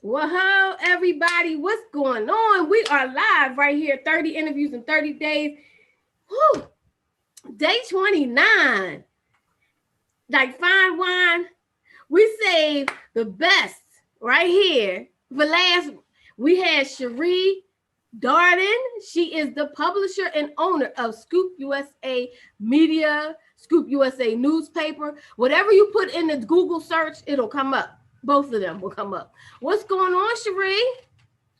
Well, everybody, what's going on? We are live right here, 30 interviews in 30 days. Whew, day 29. Like fine wine, we saved the best right here for last. We had Cherie Darden. She is the publisher and owner of Scoop USA Media, Scoop USA newspaper. Whatever you put in the Google search, it'll come up. Both of them will come up. What's going on, Cherie?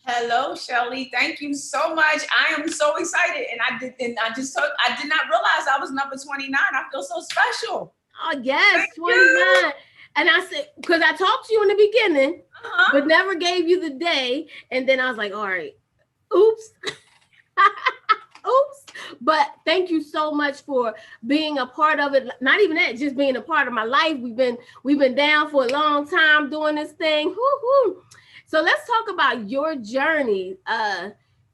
Hello, Shelly. Thank you so much. I am so excited, and I did not realize I was number 29. I feel so special. Oh, yes, Thank 29. you. And I said, because I talked to you in the beginning, Uh-huh. but never gave you the day. And then I was like, all right, oops. Oops. But thank you so much for being a part of it. Not even that, just being a part of my life. We've been down for a long time doing this thing. Woo-hoo. So let's talk about your journey.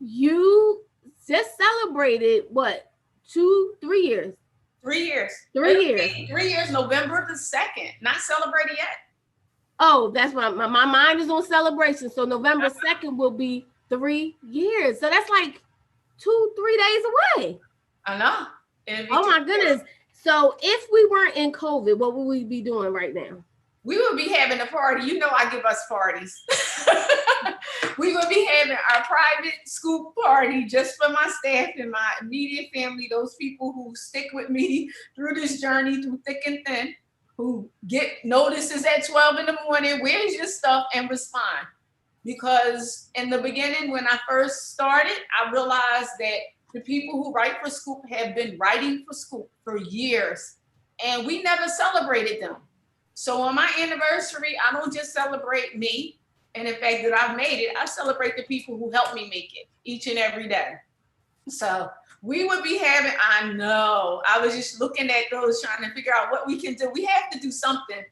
You just celebrated what, 2, 3 years? 3 years. 3 years. 3 years, November the 2nd. Not celebrated yet. Oh, that's my mind is on celebration. So November 2nd will be 3 years. So that's like 2, 3 days away. I know. Oh my goodness. So if we weren't in COVID, what would we be doing right now? We would be having a party. You know I give us parties. We would be having our private scoop party just for my staff and my immediate family, those people who stick with me through this journey, through thick and thin, who get notices at 12 in the morning, where's your stuff, and respond. Because in the beginning, when I first started, I realized that the people who write for Scoop have been writing for Scoop for years, and we never celebrated them. So on my anniversary, I don't just celebrate me and the fact that I've made it, I celebrate the people who helped me make it each and every day. So we would be having, I know, I was just looking at those trying to figure out what we can do. We have to do something.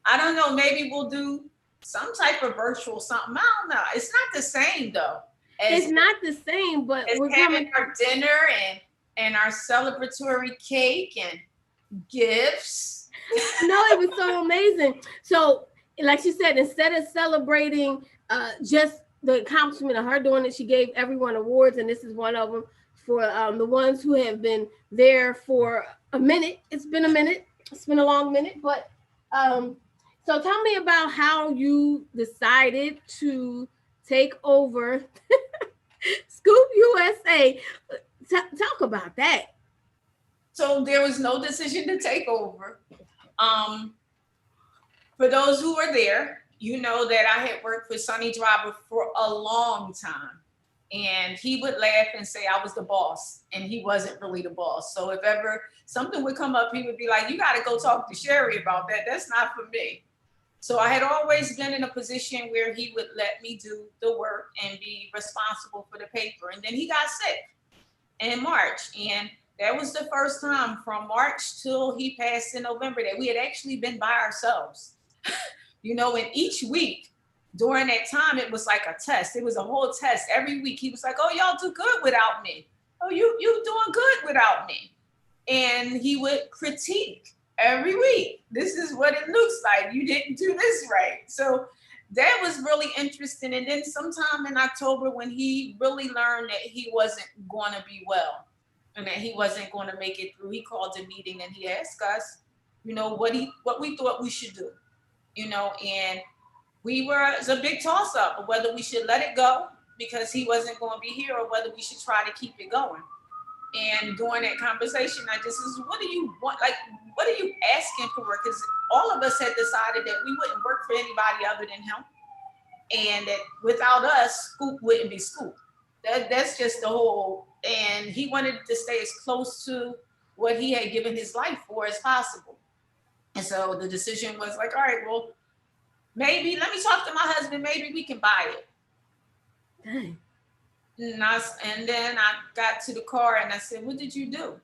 I don't know, maybe we'll do some type of virtual something. I don't know. It's not the same though. It's not the same, but As we're having coming. our dinner and our celebratory cake and gifts. No, it was so amazing. So, like she said, instead of celebrating just the accomplishment of her doing it, she gave everyone awards, and this is one of them for the ones who have been there for a minute. It's been a minute. It's been a long minute, but so tell me about how you decided to take over Scoop USA. Talk about that. So there was no decision to take over. Um, for those who were there, you know that I had worked for Sonny Driver for a long time. And he would laugh and say I was the boss, and he wasn't really the boss. So if ever something would come up, he would be like, "You got to go talk to Sherry about that. That's not for me." So I had always been in a position where he would let me do the work and be responsible for the paper. And then he got sick in March. And that was the first time from March till he passed in November that we had actually been by ourselves. And each week during that time, it was like a test. It was a whole test. Every week he was like, "Oh, y'all do good without me. Oh, you doing good without me." And he would critique every week. "This is what it looks like. You didn't do this right." So that was really interesting. And then sometime in October, when he really learned that he wasn't going to be well and that he wasn't going to make it through, he called a meeting and he asked us, what we thought we should do, and it was a big toss up of whether we should let it go because he wasn't going to be here or whether we should try to keep it going. And during that conversation, I just said, "What do you want? Like, what are you asking for?" Because all of us had decided that we wouldn't work for anybody other than him, and that without us, Scoop wouldn't be Scoop. That's just the whole. And he wanted to stay as close to what he had given his life for as possible. And so the decision was like, "All right, well, maybe let me talk to my husband. Maybe we can buy it." Dang. And then I got to the car and I said, "What did you do?"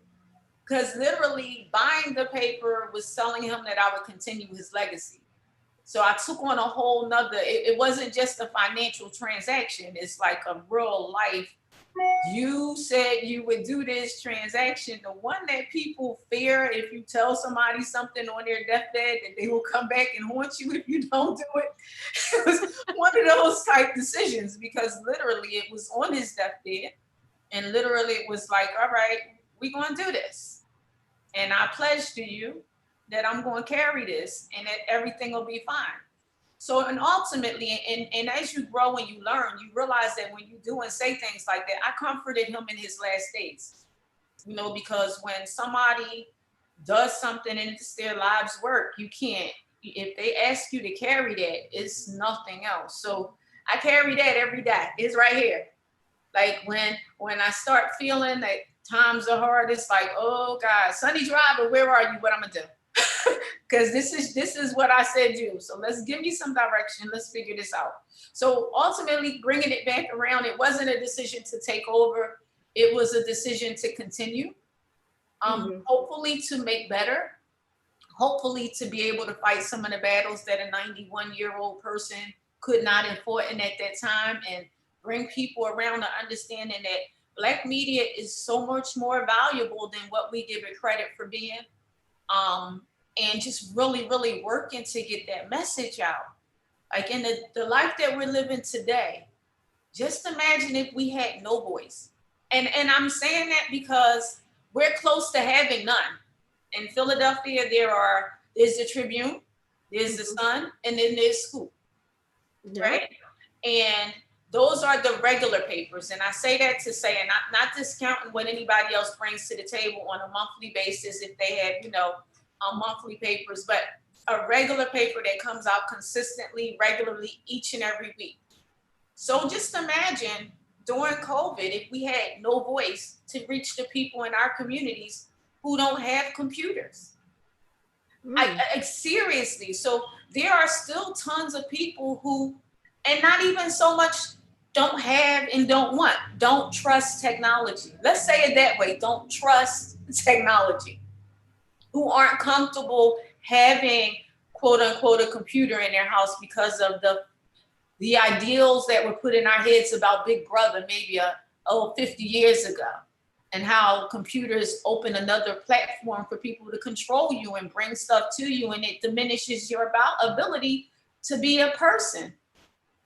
Because literally buying the paper was telling him that I would continue his legacy. So I took on a whole nother, it wasn't just a financial transaction. It's like a real life. You said you would do this transaction, the one that people fear if you tell somebody something on their deathbed that they will come back and haunt you if you don't do it. It was one of those type decisions because literally it was on his deathbed and literally it was like, all right, we're going to do this. And I pledge to you that I'm going to carry this and that everything will be fine. So, and ultimately, and as you grow and you learn, you realize that when you do and say things like that, I comforted him in his last days, you know, because when somebody does something and it's their lives work, you can't, if they ask you to carry that, it's nothing else. So I carry that every day. It's right here. Like when I start feeling that times are hard, it's like, oh God, Sonny Driver, where are you? What I'm gonna do? Because this is what I said do. So let's give me some direction. Let's figure this out. So ultimately, bringing it back around, it wasn't a decision to take over. It was a decision to continue. Hopefully to make better. Hopefully to be able to fight some of the battles that a 91-year-old person could not have fought in at that time, and bring people around to understanding that Black media is so much more valuable than what we give it credit for being. And just really, really working to get that message out. Like in the life that we're living today, just imagine if we had no voice. And I'm saying that because we're close to having none. In Philadelphia, there's the Tribune, there's the Sun, and then there's School, right? And those are the regular papers. And I say that to say, and not discounting what anybody else brings to the table on a monthly basis if they have, you know, monthly papers, but a regular paper that comes out consistently, regularly, each and every week. So just imagine during COVID, if we had no voice to reach the people in our communities who don't have computers. I seriously, so there are still tons of people who, and not even so much don't have and don't trust technology. Let's say it that way, don't trust technology, who aren't comfortable having quote unquote a computer in their house because of the ideals that were put in our heads about Big Brother maybe 50 years ago, and how computers open another platform for people to control you and bring stuff to you, and it diminishes your ability to be a person.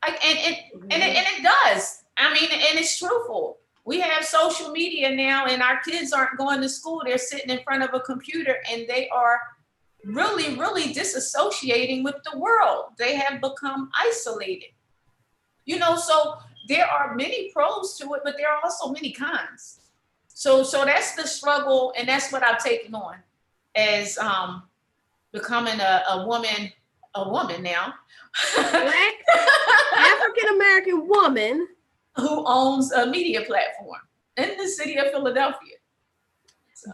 And it does. I mean, and it's truthful. We have social media now, and our kids aren't going to school. They're sitting in front of a computer, and they are really, really disassociating with the world. They have become isolated. You know, so there are many pros to it, but there are also many cons. So that's the struggle, and that's what I've taken on as becoming a woman now. Black African-American woman who owns a media platform in the city of Philadelphia. So.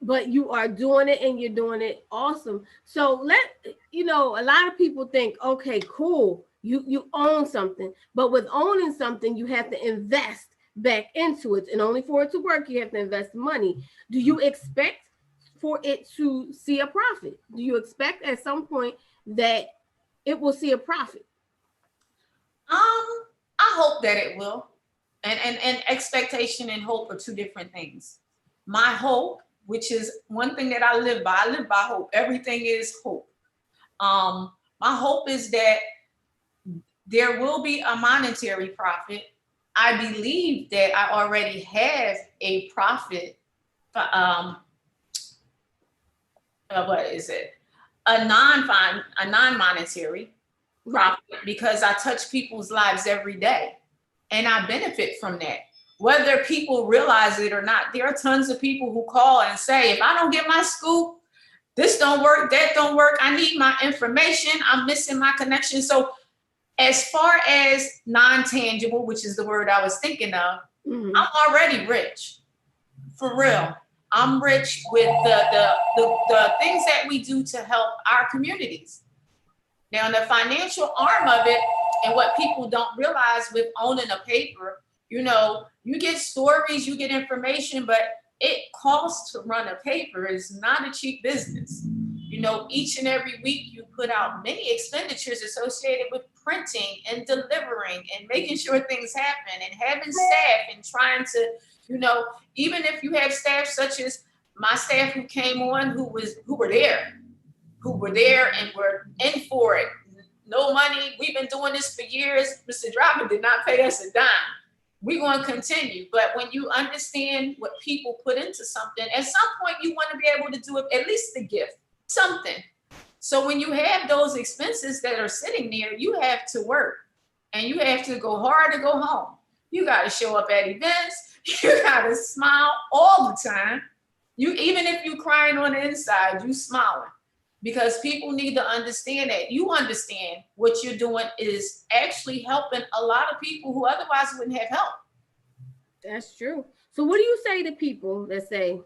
But you are doing it, and you're doing it awesome. So a lot of people think, okay, cool, you own something, but with owning something, you have to invest back into it, and only for it to work, you have to invest money. Do you expect for it to see a profit? Do you expect at some point that it will see a profit? I hope that it will. And expectation and hope are two different things. My hope, which is one thing that I live by hope. Everything is hope. My hope is that there will be a monetary profit. I believe that I already have a profit. What is it? A non-monetary profit, because I touch people's lives every day, and I benefit from that. Whether people realize it or not, there are tons of people who call and say, if I don't get my scoop, this don't work, that don't work. I need my information. I'm missing my connection. So as far as non-tangible, which is the word I was thinking of, I'm already rich, for real. I'm rich with the things that we do to help our communities. Now, the financial arm of it, and what people don't realize with owning a paper, you know, you get stories, you get information, but it costs to run a paper. It's not a cheap business. You know, each and every week you put out many expenditures associated with printing and delivering and making sure things happen, and having staff and trying to, you know, even if you have staff such as my staff who came on, who were there and were in for it no money. We've been doing this for years. Mr. Driver did not pay us a dime. We're going to continue. But when you understand what people put into something, at some point you want to be able to do it, at least a gift, something. So when you have those expenses that are sitting there, you have to work and you have to go hard to go home. You got to show up at events. You got to smile all the time. Even if you're crying on the inside, you smiling, because people need to understand that you understand what you're doing is actually helping a lot of people who otherwise wouldn't have help. That's true. So what do you say to people that say,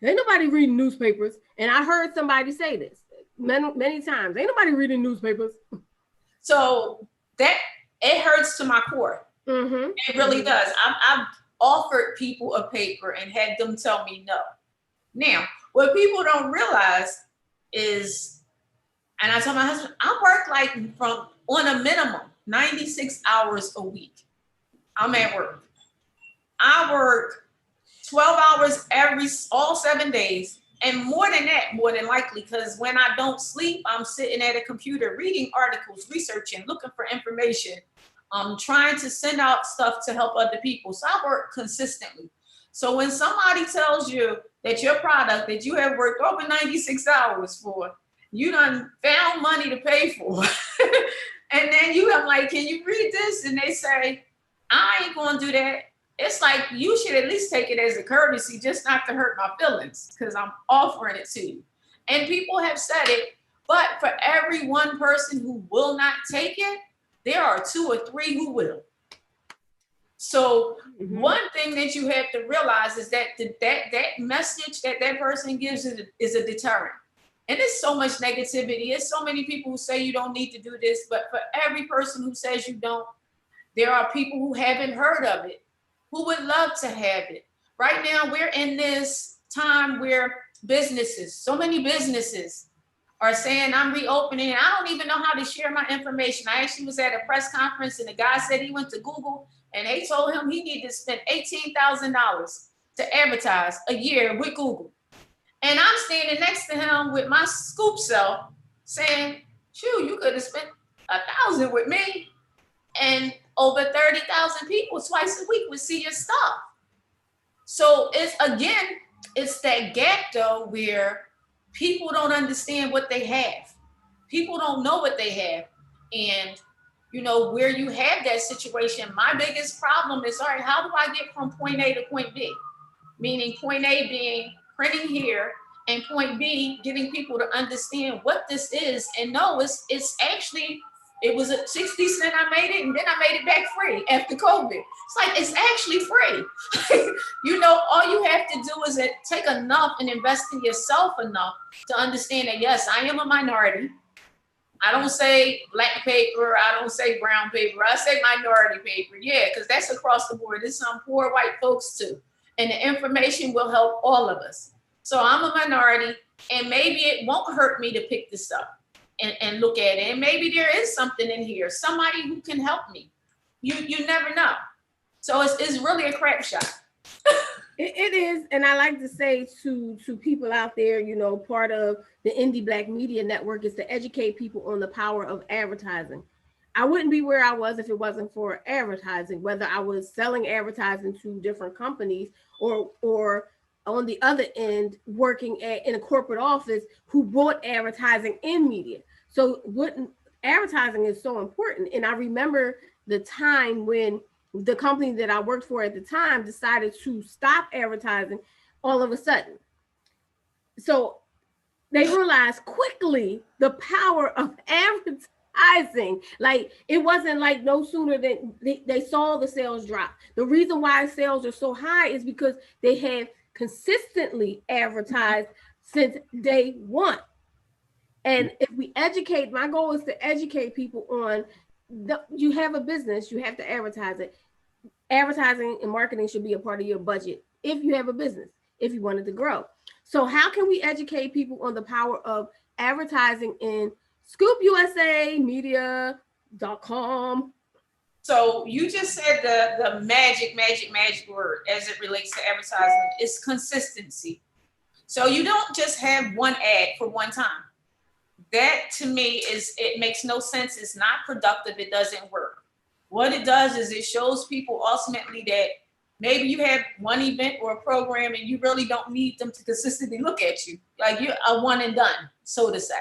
ain't nobody reading newspapers? And I heard somebody say this many times, ain't nobody reading newspapers. So that, it hurts to my core. Mm-hmm. It really does. I've offered people a paper and had them tell me no. Now, what people don't realize is, and I told my husband, I work like on a minimum 96 hours a week. I'm at work. I work 12 hours all 7 days, and more than that, more than likely, because when I don't sleep, I'm sitting at a computer reading articles, researching, looking for information, trying to send out stuff to help other people. So I work consistently. So when somebody tells you that your product that you have worked over 96 hours for, you done found money to pay for, and then I'm like, can you read this? And they say, I ain't gonna do that. It's like, you should at least take it as a courtesy, just not to hurt my feelings, because I'm offering it to you. And people have said it, but for every one person who will not take it, there are 2 or 3 who will. So one thing that you have to realize is that that message that person gives is a deterrent. And there's so much negativity. There's so many people who say you don't need to do this, but for every person who says you don't, there are people who haven't heard of it, who would love to have it. Right now, we're in this time where so many businesses are saying, I'm reopening. I don't even know how to share my information. I actually was at a press conference and the guy said he went to Google and they told him he needed to spend $18,000 to advertise a year with Google. And I'm standing next to him with my scoop cell saying, shoot, you could have spent $1,000 with me. And over 30,000 people twice a week would see your stuff. So it's that gap though, where people don't understand what they have. People don't know what they have. And where you have that situation, my biggest problem is, all right, how do I get from point A to point B? Meaning point A being printing here, and point B, getting people to understand what this is. And no, it's actually, it was a 60 cents I made it, and then I made it back free after COVID. It's like, it's actually free. All you have to do is take enough and invest in yourself enough to understand that, yes, I am a minority. I don't say black paper. I don't say brown paper. I say minority paper. Yeah, because that's across the board. There's some poor white folks too. And the information will help all of us. So I'm a minority, and maybe it won't hurt me to pick this up and look at it. And maybe there is something in here, somebody who can help me. You never know. So it's really a crap shot. It is. And I like to say to people out there, part of the Indie Black Media Network is to educate people on the power of advertising. I wouldn't be where I was if it wasn't for advertising, whether I was selling advertising to different companies or on the other end, working in a corporate office who bought advertising in media. So advertising is so important. And I remember the time when the company that I worked for at the time decided to stop advertising all of a sudden. So they realized quickly the power of advertising. Like, it wasn't like no sooner than they saw the sales drop. The reason why sales are so high is because they have consistently advertised since day one. And if we educate, my goal is to educate people on you have a business, you have to advertise it. Advertising and marketing should be a part of your budget if you have a business, if you wanted to grow. So how can we educate people on the power of advertising in Scoop USA, media.com? So you just said the magic word as it relates to advertising is consistency. So you don't just have one ad for one time. that to me it makes no sense. It's not productive. It doesn't work. What it does is it shows people ultimately that maybe you have one event or a program and you really don't need them to consistently look at you. Like you're a one and done, so to say.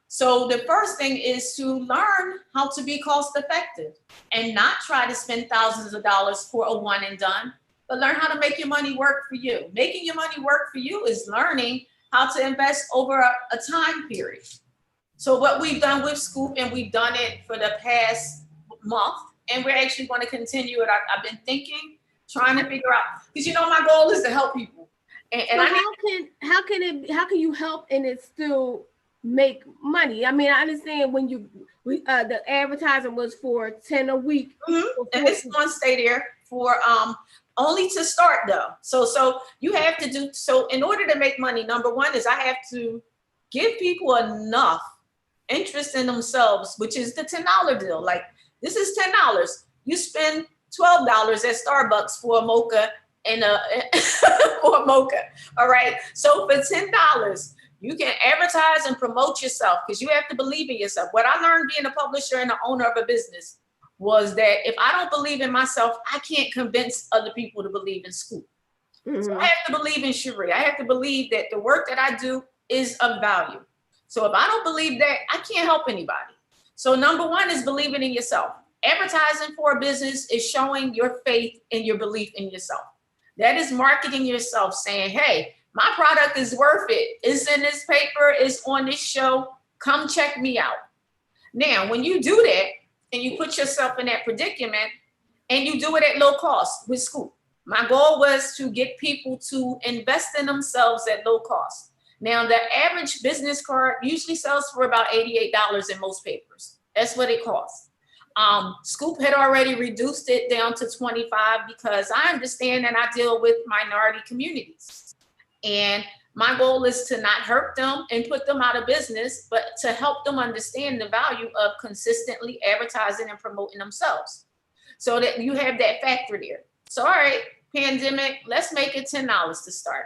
So the first thing is to learn how to be cost effective and not try to spend thousands of dollars for a one and done, but learn how to make your money work for you. Making your money work for you is learning how to invest over a time period. So what we've done with Scoop, and we've done it for the past month, and we're actually going to continue it. I've been thinking, trying to figure out, because you know my goal is to help people. And so how can you help and it still make money? I mean, I understand when the advertising was for 10 a week. Mm-hmm. And it's going to stay there for only to start though. So you have to do, so in order to make money, number one is I have to give people enough interest in themselves, which is the $10 deal. Like this is $10. You spend $12 at Starbucks for a mocha and for a mocha. All right. So for $10, you can advertise and promote yourself because you have to believe in yourself. What I learned being a publisher and the owner of a business was that if I don't believe in myself, I can't convince other people to believe in Scoop. Mm-hmm. So I have to believe in Cherie. I have to believe that the work that I do is of value. So if I don't believe that, I can't help anybody. So number one is believing in yourself. Advertising for a business is showing your faith and your belief in yourself. That is marketing yourself, saying, hey, my product is worth it. It's in this paper, it's on this show. Come check me out. Now, when you do that and you put yourself in that predicament and you do it at low cost with Scoop, my goal was to get people to invest in themselves at low cost. Now, the average business card usually sells for about $88 in most papers. That's what it costs. Scoop had already reduced it down to $25 because I understand and I deal with minority communities. And my goal is to not hurt them and put them out of business, but to help them understand the value of consistently advertising and promoting themselves so that you have that factor there. So, all right, pandemic, let's make it $10 to start.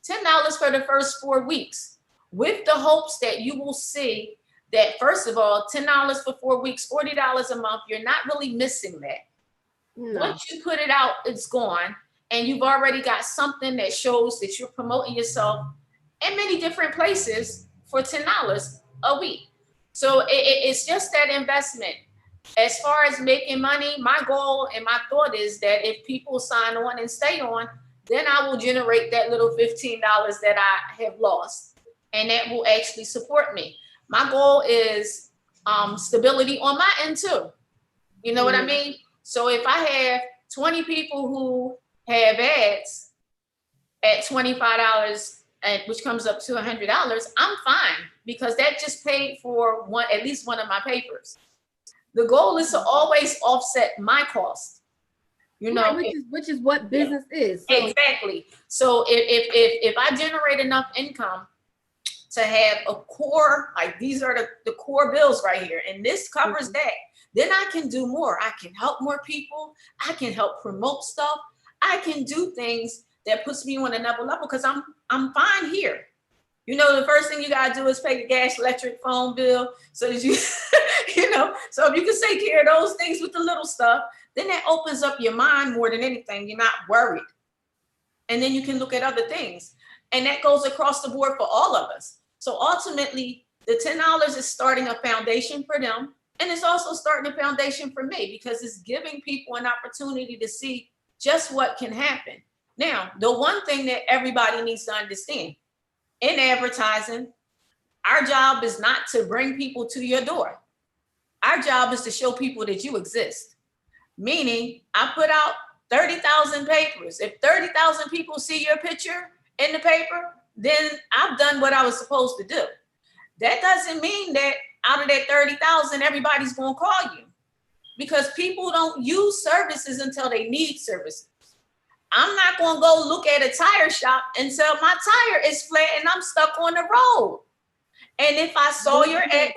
$10 for the first 4 weeks with the hopes that you will see that, first of all, $10 for 4 weeks, $40 a month, you're not really missing that. No. Once you put it out, it's gone. And you've already got something that shows that you're promoting yourself in many different places for $10 a week. So it's just that investment. As far as making money, my goal and my thought is that if people sign on and stay on, then I will generate that little $15 that I have lost. And that will actually support me. My goal is stability on my end too. You know what I mean? So if I have 20 people who have ads at $25, which comes up to $100, I'm fine because that just paid for at least one of my papers. The goal is to always offset my cost. You know, which is what business is. So. Exactly. So if I generate enough income to have a core, like these are the core bills right here, and this covers that, then I can do more. I can help more people. I can help promote stuff. I can do things that puts me on another level because I'm fine here. You know, the first thing you gotta do is pay the gas, electric, phone bill, so that you, you know, so if you can take care of those things with the little stuff, then that opens up your mind more than anything. You're not worried. And then you can look at other things. And that goes across the board for all of us. So ultimately, the $10 is starting a foundation for them. And it's also starting a foundation for me because it's giving people an opportunity to see just what can happen. Now, the one thing that everybody needs to understand, in advertising, our job is not to bring people to your door. Our job is to show people that you exist. Meaning, I put out 30,000 papers. If 30,000 people see your picture in the paper, then I've done what I was supposed to do. That doesn't mean that out of that 30,000, everybody's going to call you because people don't use services until they need services. I'm not going to go look at a tire shop and tell my tire is flat and I'm stuck on the road. And if I saw your ad,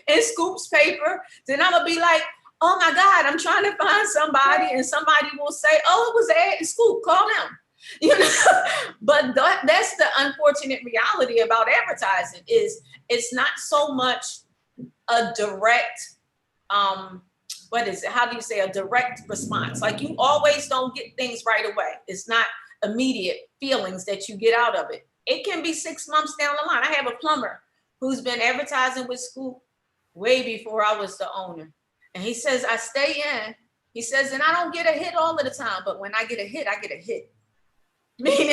in Scoop's paper, then I'm gonna be like, oh my God, I'm trying to find somebody, and somebody will say, oh, it was an ad in Scoop, call them. You know, but that's the unfortunate reality about advertising is it's not so much a direct, what is it? How do you say a direct response? Like you always don't get things right away. It's not immediate feelings that you get out of it. It can be 6 months down the line. I have a plumber who's been advertising with School way before I was the owner. And he says, I stay in. He says, and I don't get a hit all of the time, but when I get a hit, I get a hit. Meaning,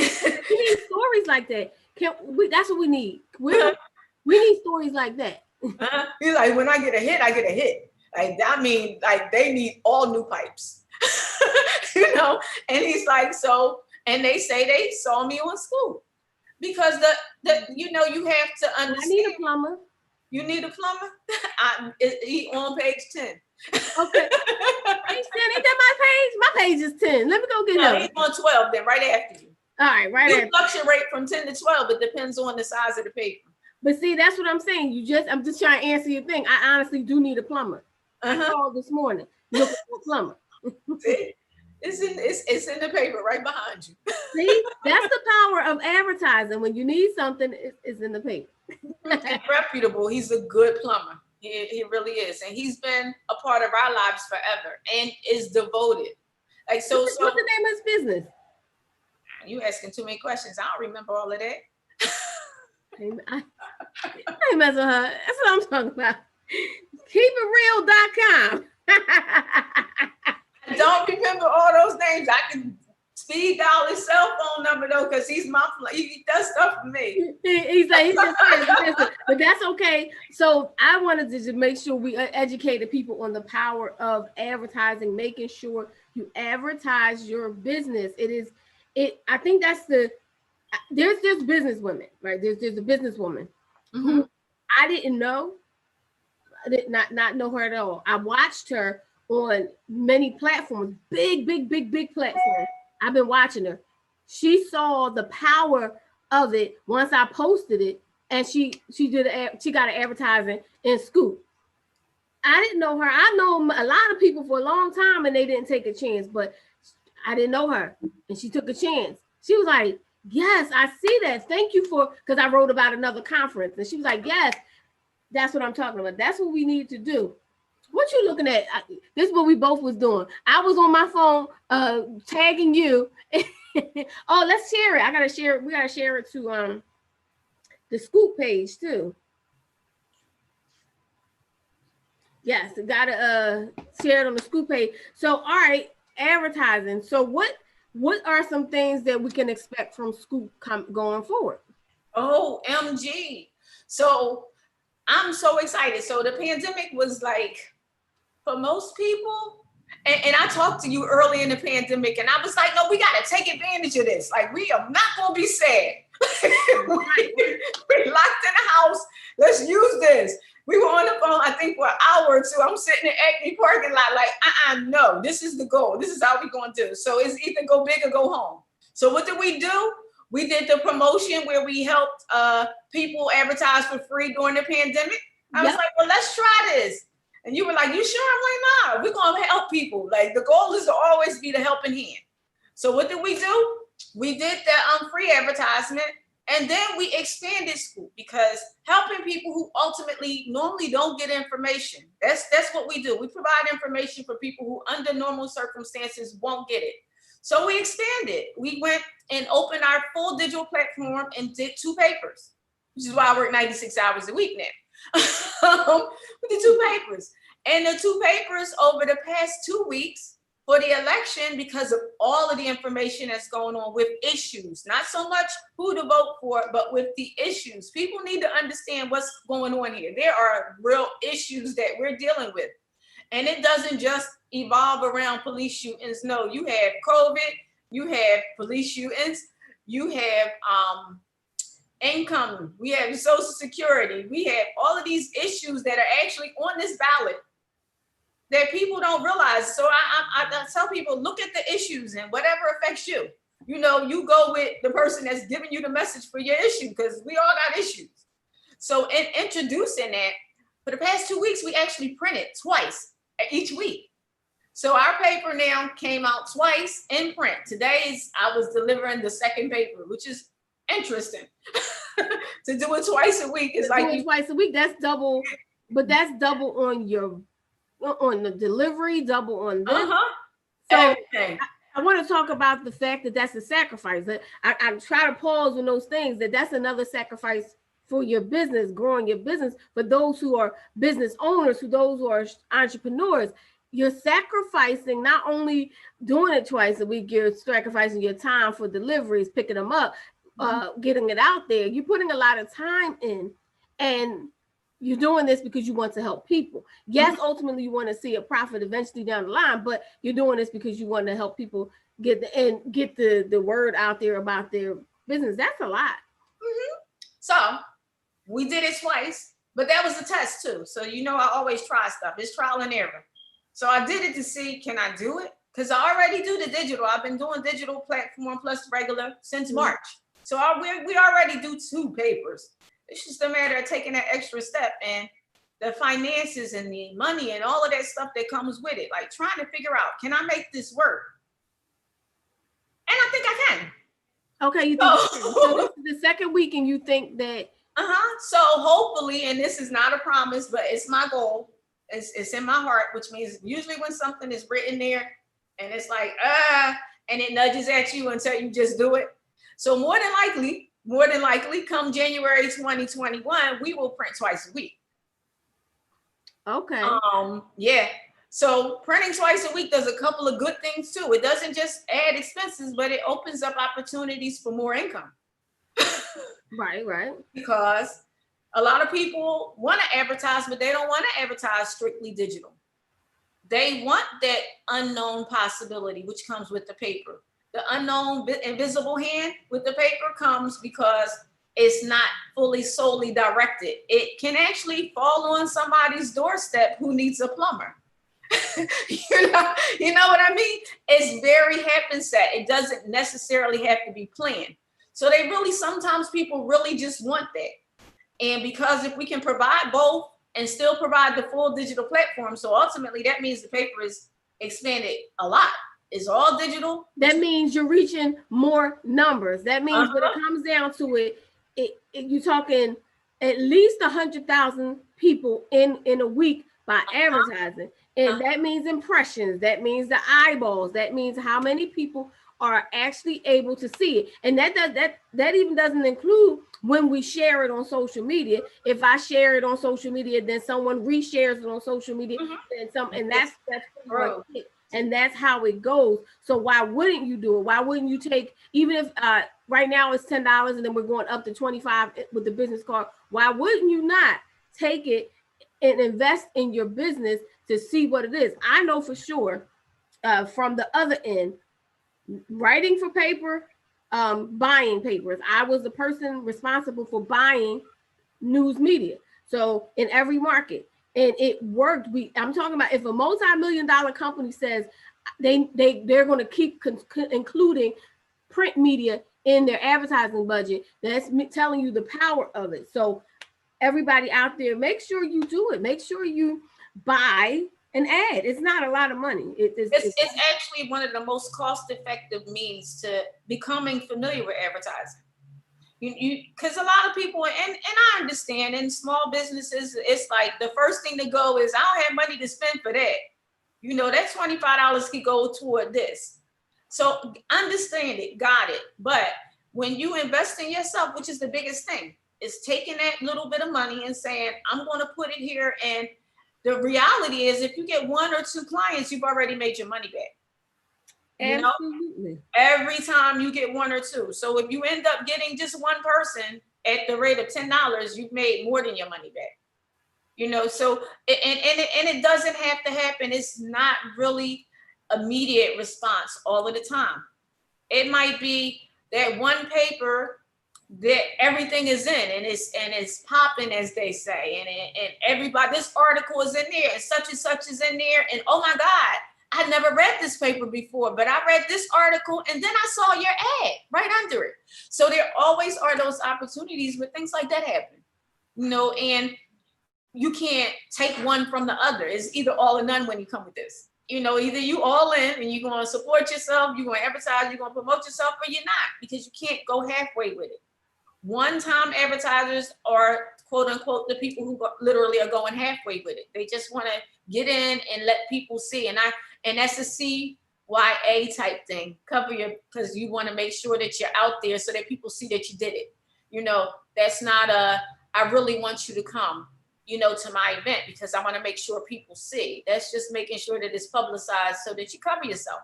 we need stories like that. That's what we need. We need stories like that. He's like, when I get a hit, I get a hit. Like, I mean, like they need all new pipes, you know? And he's like, so, and they say they saw me on School because the you know, you have to understand. I need a plumber. You need a plumber? He on page 10. Okay. Page 10, ain't that my page? My page is 10. Let me go get him. He's on 12, then right after you. All right, right after. You fluctuate from 10 to 12. It depends on the size of the paper. But see, that's what I'm saying. I'm just trying to answer your thing. I honestly do need a plumber. I called this morning looking for a plumber. See? It's in the paper right behind you. See, that's the power of advertising. When you need something, it's in the paper. And reputable. He's a good plumber. He really is, and he's been a part of our lives forever, and is devoted. Like so. What's the name of his business? You asking too many questions. I don't remember all of that. I ain't messing with her. That's what I'm talking about. KeepItReal.com. I don't remember all those names. I can speed dial his cell phone number though, because he does stuff for me. He's but that's okay. So I wanted to just make sure we educated people on the power of advertising, making sure you advertise your business. I think that's there's business women, right? There's a businesswoman who I didn't know. I did not know her at all. I watched her on many platforms, big platforms. I've been watching her. She saw the power of it once I posted it, and she got an advertising in School. I didn't know her. I know a lot of people for a long time, and they didn't take a chance, but I didn't know her, and she took a chance. She was like, yes, I see that. Thank you because I wrote about another conference, and she was like, yes, that's what I'm talking about. That's what we need to do. What you looking at? This is what we both was doing. I was on my phone tagging you. Oh, let's share it. I gotta share it. We gotta share it to the Scoop page too. Yes, gotta share it on the Scoop page. So all right, advertising. So what are some things that we can expect from Scoop going forward? Oh, MG. So I'm so excited. So the pandemic was like, for most people, and I talked to you early in the pandemic, and I was like, no, we got to take advantage of this. Like, we are not going to be sad. We're locked in the house. Let's use this. We were on the phone, I think, for an hour or two. I'm sitting in Acme parking lot like, no, this is the goal. This is how we're going to do. So it's either go big or go home. So what did we do? We did the promotion where we helped people advertise for free during the pandemic. I was like, well, let's try this. And you were like, you sure? I'm like, nah, we're going to help people. Like, the goal is to always be the helping hand. So what did we do? We did the free advertisement, and then we expanded School because helping people who ultimately normally don't get information. That's what we do. We provide information for people who under normal circumstances won't get it. So we expanded. We went and opened our full digital platform and did 2 papers, which is why I work 96 hours a week now. With the 2 papers. And the 2 papers over the past 2 weeks for the election, because of all of the information that's going on with issues, not so much who to vote for, but with the issues. People need to understand what's going on here. There are real issues that we're dealing with. And it doesn't just evolve around police shootings. No, you have COVID, you have police shootings, you have income, we have Social Security, we have all of these issues that are actually on this ballot that people don't realize. So I tell people, look at the issues and whatever affects you. You know, you go with the person that's giving you the message for your issue, because we all got issues. So in introducing that, for the past 2 weeks, we actually printed twice each week. So our paper now came out twice in print. I was delivering the second paper, which is interesting. To do it twice a week is like twice a week. That's double, but that's double on the delivery, double on this. So everything. I want to talk about the fact that that's a sacrifice. I try to pause on those things, that's another sacrifice for your business, growing your business. For those who are business owners, those who are entrepreneurs, you're sacrificing not only doing it twice a week, you're sacrificing your time for deliveries, picking them up, getting it out there. You're putting a lot of time in, and you're doing this because you want to help people. Yes, ultimately you want to see a profit eventually down the line, but you're doing this because you want to help people get the word out there about their business. That's a lot. So we did it twice, but that was a test too. So I always try stuff. It's trial and error. So I did it to see, can I do it? Because I already do the digital. I've been doing digital platform plus regular since March. So we already do 2 papers. It's just a matter of taking that extra step, and the finances and the money and all of that stuff that comes with it. Like trying to figure out, can I make this work? And I think I can. Okay, you think so this is the second week, and you think that? So hopefully, and this is not a promise, but it's my goal. It's in my heart, which means usually when something is written there and it's like, and it nudges at you until you just do it. So more than likely, come January 2021, we will print twice a week. Okay. Yeah. So printing twice a week does a couple of good things too. It doesn't just add expenses, but it opens up opportunities for more income. Right. Because a lot of people want to advertise, but they don't want to advertise strictly digital. They want that unknown possibility, which comes with the paper. The unknown invisible hand with the paper comes because it's not fully solely directed. It can actually fall on somebody's doorstep who needs a plumber. you know what I mean? It's very happenstance. It doesn't necessarily have to be planned. So sometimes people really just want that. And because if we can provide both and still provide the full digital platform, so ultimately that means the paper is expanded a lot. It's all digital. That means you're reaching more numbers. That means when it comes down to it, you're talking at least 100,000 people in a week by advertising. And that means impressions. That means the eyeballs. That means how many people are actually able to see it. And that even doesn't include when we share it on social media. If I share it on social media, then someone reshares it on social media, and that's right. And that's how it goes. So why wouldn't you do it? Why wouldn't you take, even if right now it's $10 and then we're going up to $25 with the business card, why wouldn't you not take it and invest in your business to see what it is? I know for sure from the other end, writing for paper, buying papers. I was the person responsible for buying news media. So in every market, and it worked. I'm talking about if a multi-million-dollar company says they're going to keep including print media in their advertising budget, that's telling you the power of it. So everybody out there, make sure you do it. Make sure you buy an ad. It's not a lot of money. It's actually one of the most cost-effective means to becoming familiar with advertising. Because a lot of people, and I understand, in small businesses, it's like the first thing to go is, I don't have money to spend for that. That $25 could go toward this. So understand it, got it. But when you invest in yourself, which is the biggest thing, is taking that little bit of money and saying, I'm going to put it here. And the reality is, if you get 1 or 2 clients, you've already made your money back. Absolutely. Every time you get 1 or 2. So if you end up getting just one person at the rate of $10, you've made more than your money back. So and it doesn't have to happen. It's not really immediate response all of the time. It might be that one paper that everything is in and it's popping, as they say, and everybody, this article is in there and such is in there, and oh my God, I never read this paper before, but I read this article and then I saw your ad right under it. So there always are those opportunities where things like that happen, and you can't take one from the other. It's either all or none when you come with this. either you all in and you're going to support yourself, you're going to advertise, you're going to promote yourself, or you're not, because you can't go halfway with it. One-time advertisers are, quote unquote, the people who literally are going halfway with it. They just want to get in and let people see. And that's a CYA type thing. Cover your, because you want to make sure that you're out there so that people see that you did it. That's not I really want you to come, to my event because I want to make sure people see. That's just making sure that it's publicized so that you cover yourself.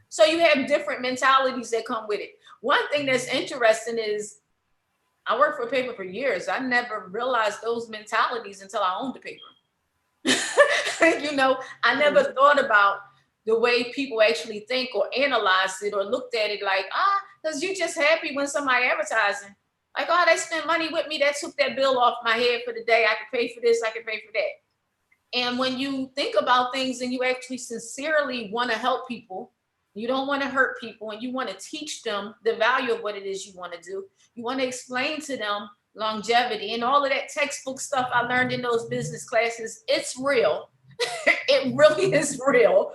So you have different mentalities that come with it. One thing that's interesting is I worked for a paper for years. I never realized those mentalities until I owned the paper. I never thought about the way people actually think or analyzed it or looked at it like, because you're just happy when somebody advertising. Like, they spent money with me, that took that bill off my head for the day. I could pay for this, I could pay for that. And when you think about things and you actually sincerely want to help people, you don't want to hurt people, and you want to teach them the value of what it is you want to do. You want to explain to them longevity and all of that textbook stuff I learned in those business classes. It's real. It really is real.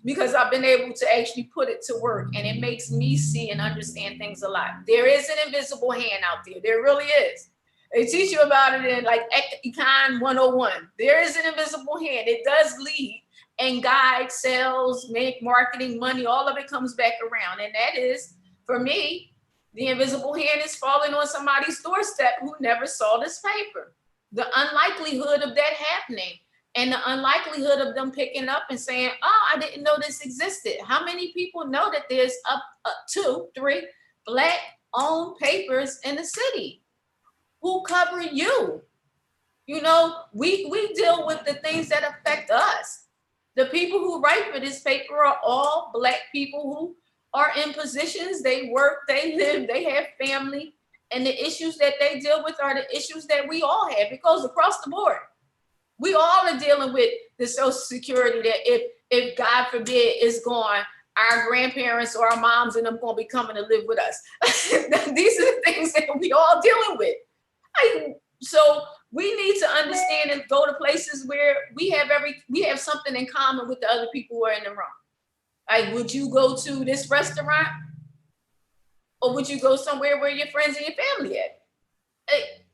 Because I've been able to actually put it to work, and it makes me see and understand things a lot. There is an invisible hand out there. There really is. They teach you about it in like Econ 101. There is an invisible hand. It does lead and guide sales, make marketing, money, all of it comes back around. And that is, for me, the invisible hand is falling on somebody's doorstep who never saw this paper. The unlikelihood of that happening and the unlikelihood of them picking up and saying, I didn't know this existed. How many people know that there's up 2, 3 Black-owned papers in the city who cover you? We deal with the things that affect us. The people who write for this paper are all Black people who are in positions, they work, they live, they have family, and the issues that they deal with are the issues that we all have. It goes across the board. We all are dealing with the Social Security that if God forbid is gone, our grandparents or our moms and them going to be coming to live with us. These are the things that we all dealing with. So we need to understand and go to places where we have something in common with the other people who are in the room. Like, would you go to this restaurant, or would you go somewhere where your friends and your family at?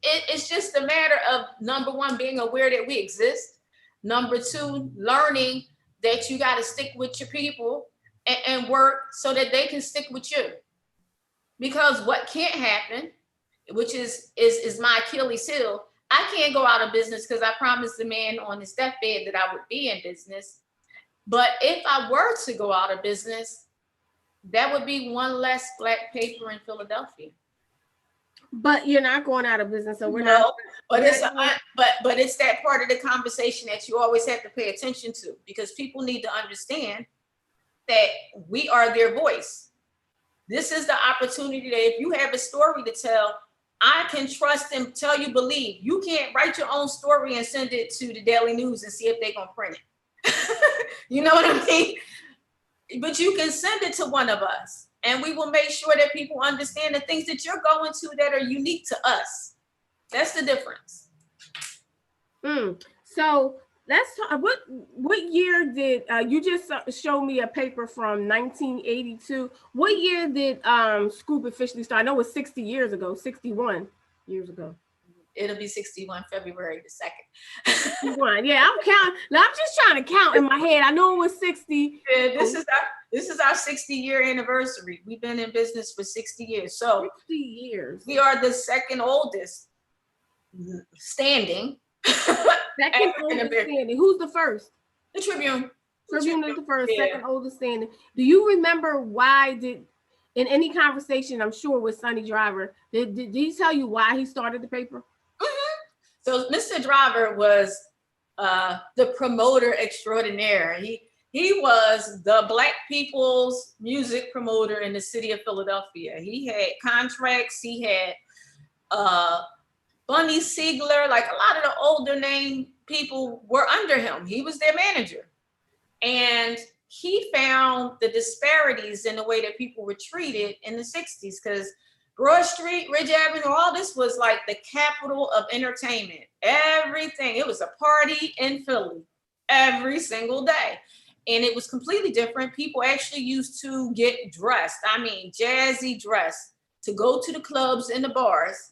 It's just a matter of, number one, being aware that we exist. Number two, learning that you got to stick with your people and work so that they can stick with you. Because what can't happen, which is my Achilles heel, I can't go out of business because I promised the man on his deathbed that I would be in business. But if I were to go out of business, that would be one less Black paper in Philadelphia. But you're not going out of business, so we're not. But it's that part of the conversation that you always have to pay attention to, because people need to understand that we are their voice. This is the opportunity that if you have a story to tell, I can trust and tell you believe. You can't write your own story and send it to the Daily News and see if they're gonna print it. You know what I mean? But you can send it to one of us, and we will make sure that people understand the things that you're going to that are unique to us. That's the difference. So let's talk. What year did you just show me a paper from 1982? What year did Scoop officially start? I know it was 61 years ago. It'll be 61 February the 2nd. 61. Yeah, I'm counting. Now, I'm just trying to count in my head. I know it was 60. Yeah, this is our 60-year anniversary. We've been in business for 60 years. So 60 years. We are the second oldest standing. Second oldest standing. Who's the first? The Tribune. Tribune is the first, yeah. Second oldest standing. Do you remember why in any conversation, I'm sure with Sonny Driver, did he tell you why he started the paper? Mm-hmm. So Mr. Driver was the promoter extraordinaire. He was the Black people's music promoter in the city of Philadelphia. He had contracts. He had Bunny Siegler, like a lot of the older name people were under him. He was their manager. And he found the disparities in the way that people were treated in the 60s, because Broad Street, Ridge Avenue, all this was like the capital of entertainment. Everything. It was a party in Philly. every single day. And it was completely different. People actually used to get dressed. I mean, jazzy dressed to go to the clubs and the bars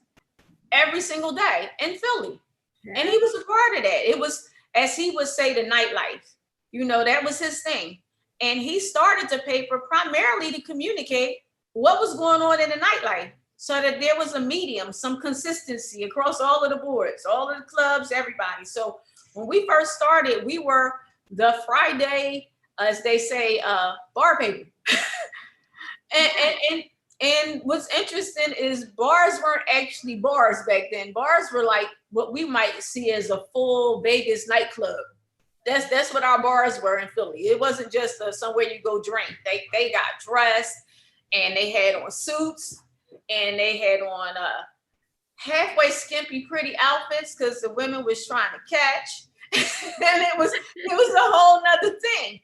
every single day in Philly. Yeah. And he was a part of that. It was, as he would say, the nightlife. You know, that was his thing. And he started the paper primarily to communicate what was going on in the nightlife so that there was a medium, some consistency across all of the boards, all of the clubs, everybody. So when we first started, we were the Friday, as they say, bar paper. and what's interesting is bars weren't actually bars back then. Bars were like what we might see as a full Vegas nightclub. That's what our bars were in Philly. It wasn't just somewhere you go drink. They got dressed and they had on suits and they had on halfway skimpy pretty outfits because the women was trying to catch. And it was a whole nother thing.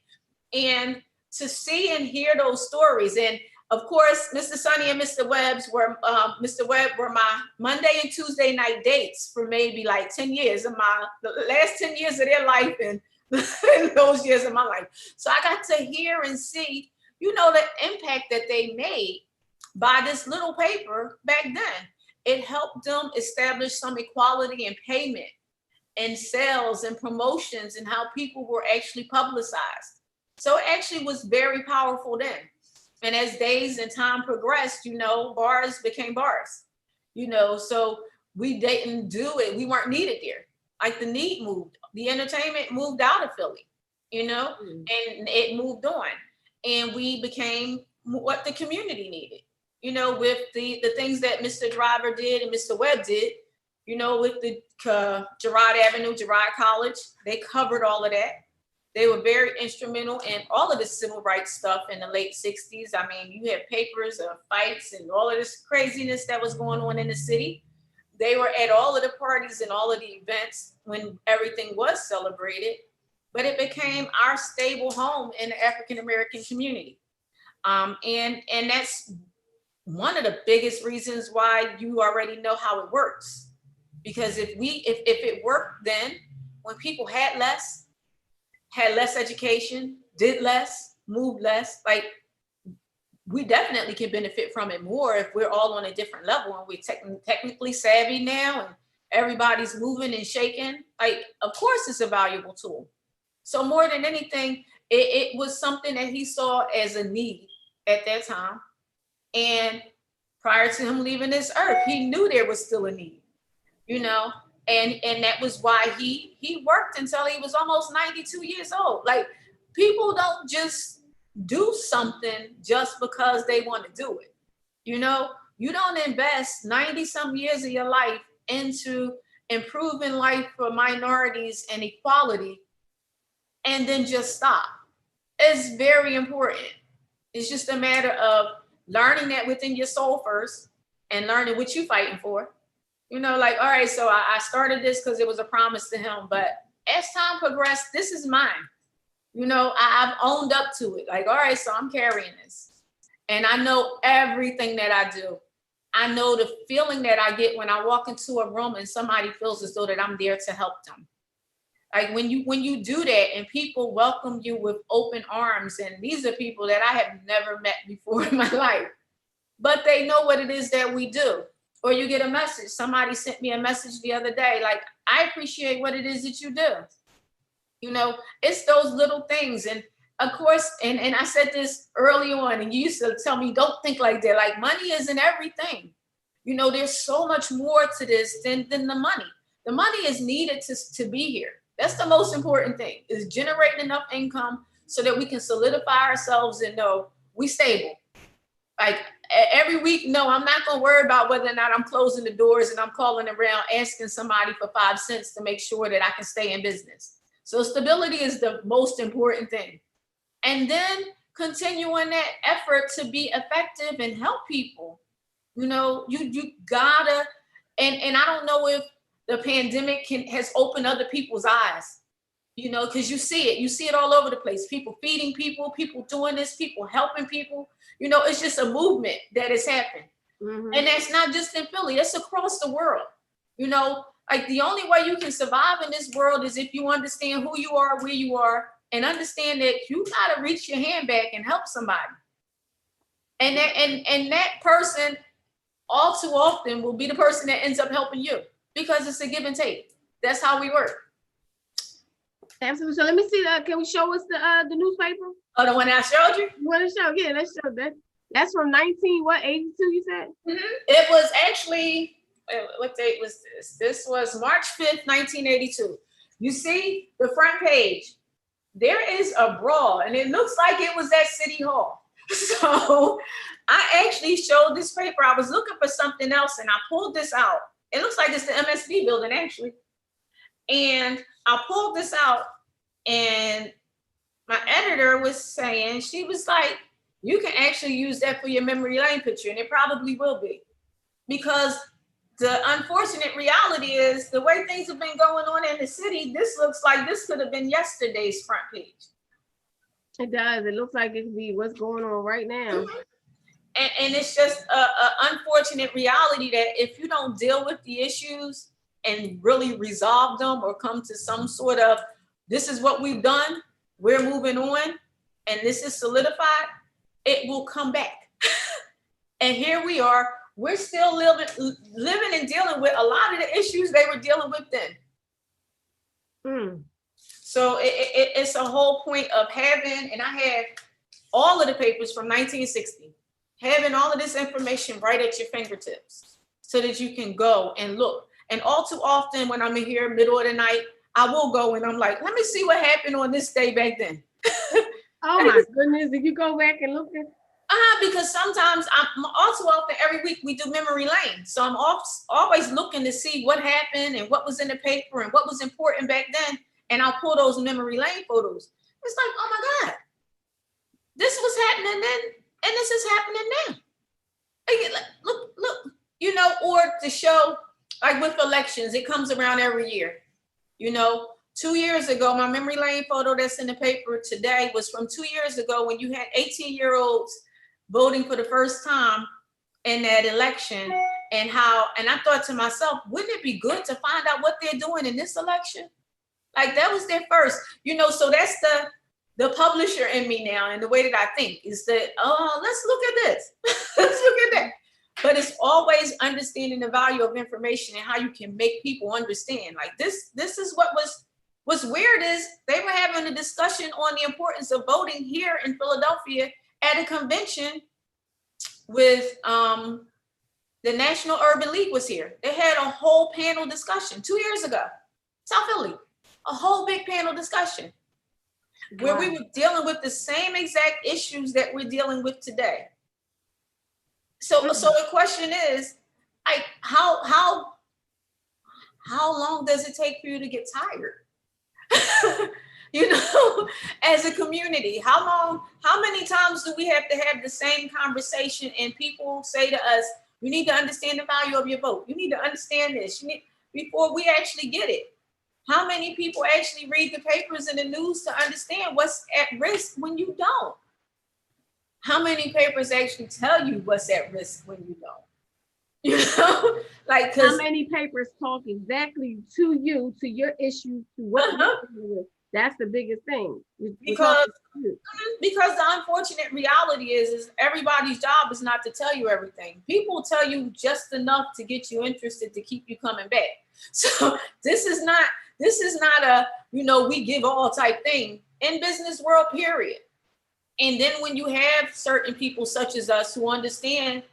And to see and hear those stories, and of course, Mr. Sonny and Mr. Webb were my Monday and Tuesday night dates for maybe like 10 years of the last 10 years of their life and those years of my life. So I got to hear and see, you know, the impact that they made by this little paper back then. It helped them establish some equality in payment and sales and promotions and how people were actually publicized. So it actually was very powerful then. And as days and time progressed, you know, bars became bars, you know, so we didn't do it. We weren't needed there. Like the need moved, the entertainment moved out of Philly, you know, and it moved on. And we became what the community needed, you know, with the things that Mr. Driver did and Mr. Webb did, you know, with the Girard Avenue, Girard College. They covered all of that. They were very instrumental in all of the civil rights stuff in the late 60s. I mean, you had papers of fights and all of this craziness that was going on in the city. They were at all of the parties and all of the events when everything was celebrated, but it became our stable home in the African-American community. And that's one of the biggest reasons why you already know how it works. Because if it worked then, when people had less education, did less, moved less, like we definitely can benefit from it more if we're all on a different level and we're technically savvy now and everybody's moving and shaking. Like, of course it's a valuable tool. So more than anything, it was something that he saw as a need at that time. And prior to him leaving this earth, he knew there was still a need, you know? And that was why he worked until he was almost 92 years old. Like, people don't just do something just because they want to do it. You know, you don't invest 90 some years of your life into improving life for minorities and equality and then just stop. It's very important. It's just a matter of learning that within your soul first and learning what you're fighting for. You know, like, all right, so I started this because it was a promise to him, but as time progressed, this is mine. You know, I've owned up to it. Like, all right, so I'm carrying this. And I know everything that I do. I know the feeling that I get when I walk into a room and somebody feels as though that I'm there to help them. Like when you do that and people welcome you with open arms, and these are people that I have never met before in my life, but they know what it is that we do. Or you get a message. Somebody sent me a message the other day, like, I appreciate what it is that you do. You know, it's those little things. And of course, and I said this early on, and you used to tell me, don't think like that. Like, money isn't everything. You know, there's so much more to this than the money. The money is needed to be here. That's the most important thing, is generating enough income so that we can solidify ourselves and know we stable. Like, every week, no, I'm not going to worry about whether or not I'm closing the doors and I'm calling around asking somebody for 5 cents to make sure that I can stay in business. So stability is the most important thing. And then continuing that effort to be effective and help people. You know, you gotta, and I don't know if the pandemic has opened other people's eyes, you know, because you see it all over the place. People feeding people doing this, people helping people. You know, it's just a movement that has happened. Mm-hmm. And that's not just in Philly, it's across the world. You know, Like the only way you can survive in this world is if you understand who you are, where you are, and understand that you gotta reach your hand back and help somebody. And that person all too often will be the person that ends up helping you because it's a give and take. That's how we work. Absolutely. So let me see. Can we show us the newspaper? Oh, the one I showed you? You want to show? Yeah, let's show that. That's from 1982. You said? Mm-hmm. It was actually, what date was this? This was March 5th, 1982. You see the front page. There is a brawl, and it looks like it was at City Hall. So I actually showed this paper. I was looking for something else, and I pulled this out. It looks like it's the MSB building, actually. And I pulled this out, and my editor was saying, she was like, you can actually use that for your memory lane picture, and it probably will be. Because the unfortunate reality is the way things have been going on in the city, this looks like this could have been yesterday's front page. It does. It looks like it could be what's going on right now. Mm-hmm. And it's just a unfortunate reality that if you don't deal with the issues and really resolve them or come to some sort of, this is what we've done, we're moving on, and this is solidified, it will come back. And here we are, we're still living and dealing with a lot of the issues they were dealing with then. So it's a whole point of having, and I have all of the papers from 1960, having all of this information right at your fingertips so that you can go and look. And all too often when I'm in here middle of the night, I will go and I'm like, let me see what happened on this day back then. Oh my goodness, did you go back and look at? Because sometimes I'm also often every week we do memory lane. So I'm always looking to see what happened and what was in the paper and what was important back then. And I'll pull those memory lane photos. It's like, oh my God, this was happening then, and this is happening now. Look, you know, or to show, like with elections, it comes around every year. You know, 2 years ago, my memory lane photo that's in the paper today was from 2 years ago when you had 18-year-olds voting for the first time in that election, and I thought to myself, wouldn't it be good to find out what they're doing in this election? Like that was their first, you know, so that's the publisher in me now, and the way that I think is that, oh, let's look at this. Let's look at that. But it's always understanding the value of information and how you can make people understand. Like this is what's weird is they were having a discussion on the importance of voting here in Philadelphia at a convention with the National Urban League was here. They had a whole panel discussion 2 years ago, South Philly, a whole big panel discussion where we were dealing with the same exact issues that we're dealing with today. So the question is, like, how long does it take for you to get tired? You know, as a community, how many times do we have to have the same conversation and people say to us, you need to understand the value of your vote. You need to understand this. Before we actually get it. How many people actually read the papers and the news to understand what's at risk when you don't? How many papers actually tell you what's at risk when you don't? You know, like how many papers talk exactly to you, to your issue, to what you're dealing with? That's the biggest thing. Because the unfortunate reality is everybody's job is not to tell you everything. People tell you just enough to get you interested to keep you coming back. So this is not a, you know, we give all type thing in business world, period. And then when you have certain people such as us who understand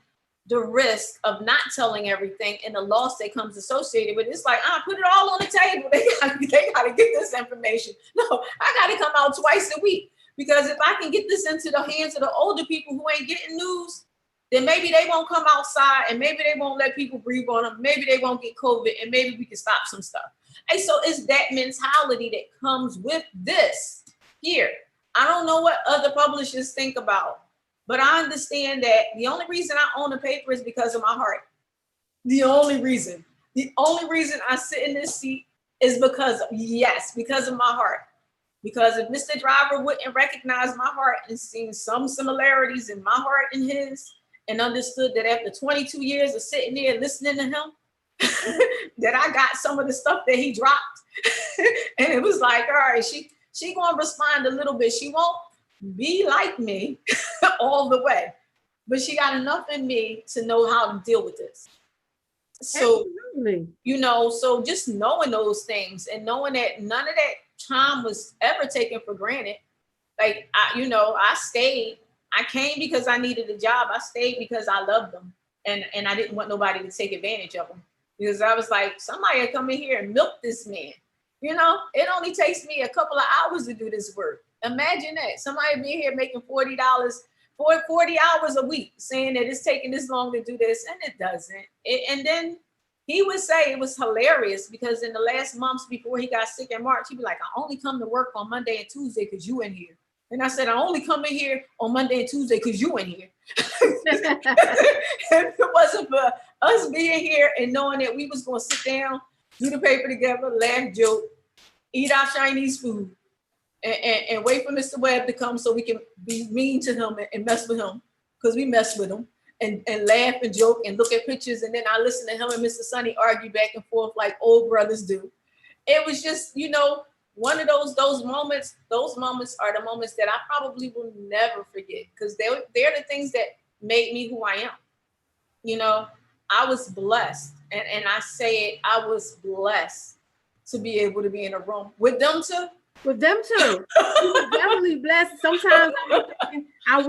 the risk of not telling everything and the loss that comes associated with it, it's like, put it all on the table. They gotta get this information. No, I gotta come out twice a week, because if I can get this into the hands of the older people who ain't getting news, then maybe they won't come outside, and maybe they won't let people breathe on them. Maybe they won't get COVID, and maybe we can stop some stuff. And so it's that mentality that comes with this here. I don't know what other publishers think about, but I understand that the only reason I own a paper is because of my heart. The only reason I sit in this seat is because of my heart. Because if Mr. Driver wouldn't recognize my heart and seen some similarities in my heart and his, and understood that after 22 years of sitting there listening to him, that I got some of the stuff that he dropped. And it was like, all right, she gonna respond a little bit. She won't be like me all the way, but she got enough in me to know how to deal with this. So, Absolutely. you know, so just knowing those things and knowing that none of that time was ever taken for granted. Like, I stayed. I came because I needed a job. I stayed because I loved them. And I didn't want nobody to take advantage of them. Because I was like, somebody will come in here and milk this man. You know, it only takes me a couple of hours to do this work. Imagine that. Somebody be here making $40 for 40 hours a week, saying that it's taking this long to do this, and it doesn't. And then he would say it was hilarious because in the last months before he got sick in March, he'd be like, I only come to work on Monday and Tuesday because you in here. And I said, I only come in here on Monday and Tuesday because you in here. If it wasn't for us being here and knowing that we was going to sit down, do the paper together, laugh, joke, eat our Chinese food, and wait for Mr. Webb to come so we can be mean to him and mess with him, because we mess with him, and laugh and joke and look at pictures, and then I listen to him and Mr. Sonny argue back and forth like old brothers do. It was just, one of those moments. Those moments are the moments that I probably will never forget, because they're the things that made me who I am. I was blessed, and I say it, I was blessed to be able to be in a room with them too. With them too. You were definitely blessed. Sometimes I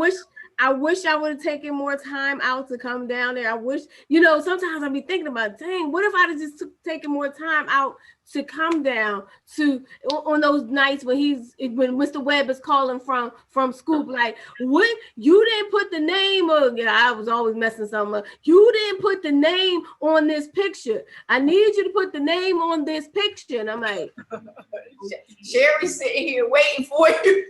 wish I would have taken more time out to come down there. I wish, sometimes I'd be thinking about, dang, what if I'd have just taken more time out to come down to on those nights when Mr. Webb is calling from school, like, what, you didn't put the name of, I was always messing something up. You didn't put the name on this picture. I need you to put the name on this picture. And I'm like, Sherry's sitting here waiting for you.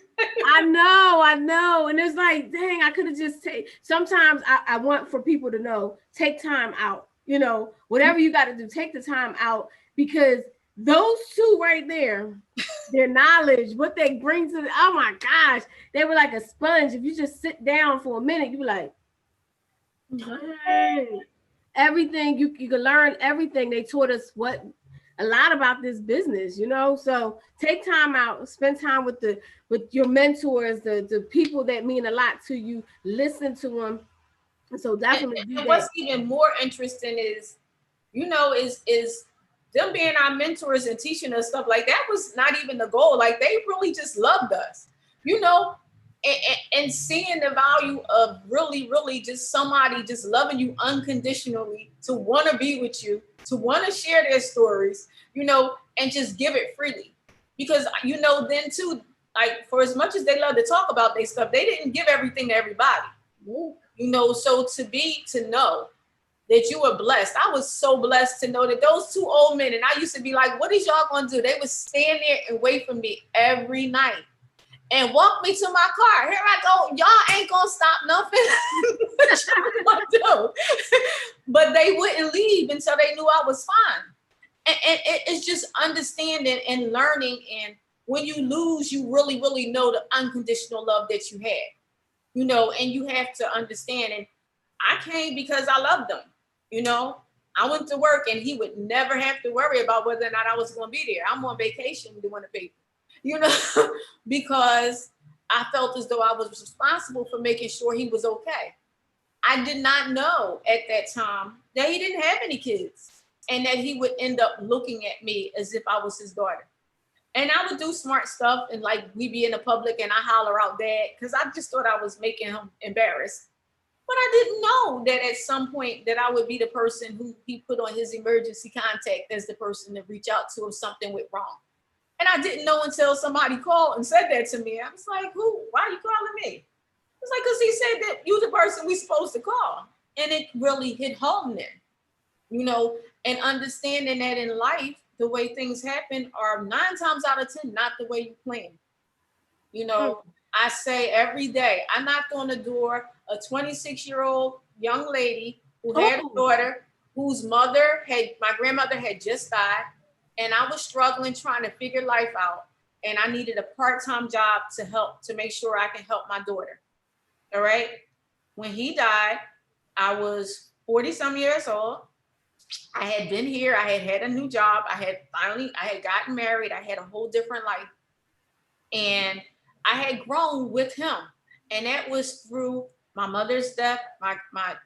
I know. And it's like, dang, I could have just sometimes I want for people to know, take time out, whatever you got to do, take the time out, because those two right there, their knowledge, what they bring to oh my gosh, they were like a sponge. If you just sit down for a minute, you be like, dang. Everything, you can learn everything. They taught us a lot about this business, so take time out, spend time with your mentors, the people that mean a lot to you, listen to them. So definitely do that. What's even more interesting is them being our mentors and teaching us stuff. Like, that was not even the goal. Like, they really just loved us, and seeing the value of really, really just somebody just loving you unconditionally, to want to be with you, to want to share their stories, and just give it freely. Because, then too, like, for as much as they love to talk about their stuff, they didn't give everything to everybody. So to know that you were blessed. I was so blessed to know that those two old men, and I used to be like, what is y'all gonna do? They would stand there and wait for me every night and walk me to my car. Here I go. Y'all ain't gonna stop nothing. What y'all gonna do? But they wouldn't leave until they knew I was fine. And it's just understanding and learning. And when you lose, you really, really know the unconditional love that you had, and you have to understand. And I came because I loved them. I went to work and he would never have to worry about whether or not I was going to be there. I'm on vacation doing the paper, because I felt as though I was responsible for making sure he was okay. I did not know at that time that he didn't have any kids and that he would end up looking at me as if I was his daughter. And I would do smart stuff, and like, we be in the public and I holler out dad, because I just thought I was making him embarrassed. But I didn't know that at some point that I would be the person who he put on his emergency contact as the person to reach out to if something went wrong. And I didn't know until somebody called and said that to me. I was like, who? Why are you calling me? It's like, because he said that you're the person we're supposed to call. And it really hit home then, and understanding that in life, the way things happen are 9 times out of 10 not the way you plan. I say every day, I knocked on the door, a 26-year-old young lady who had a daughter whose my grandmother had just died, and I was struggling trying to figure life out, and I needed a part-time job to make sure I can help my daughter. All right. When he died, I was 40 some years old. I had been here. I had a new job. I had gotten married. I had a whole different life. And I had grown with him. And that was through my mother's death,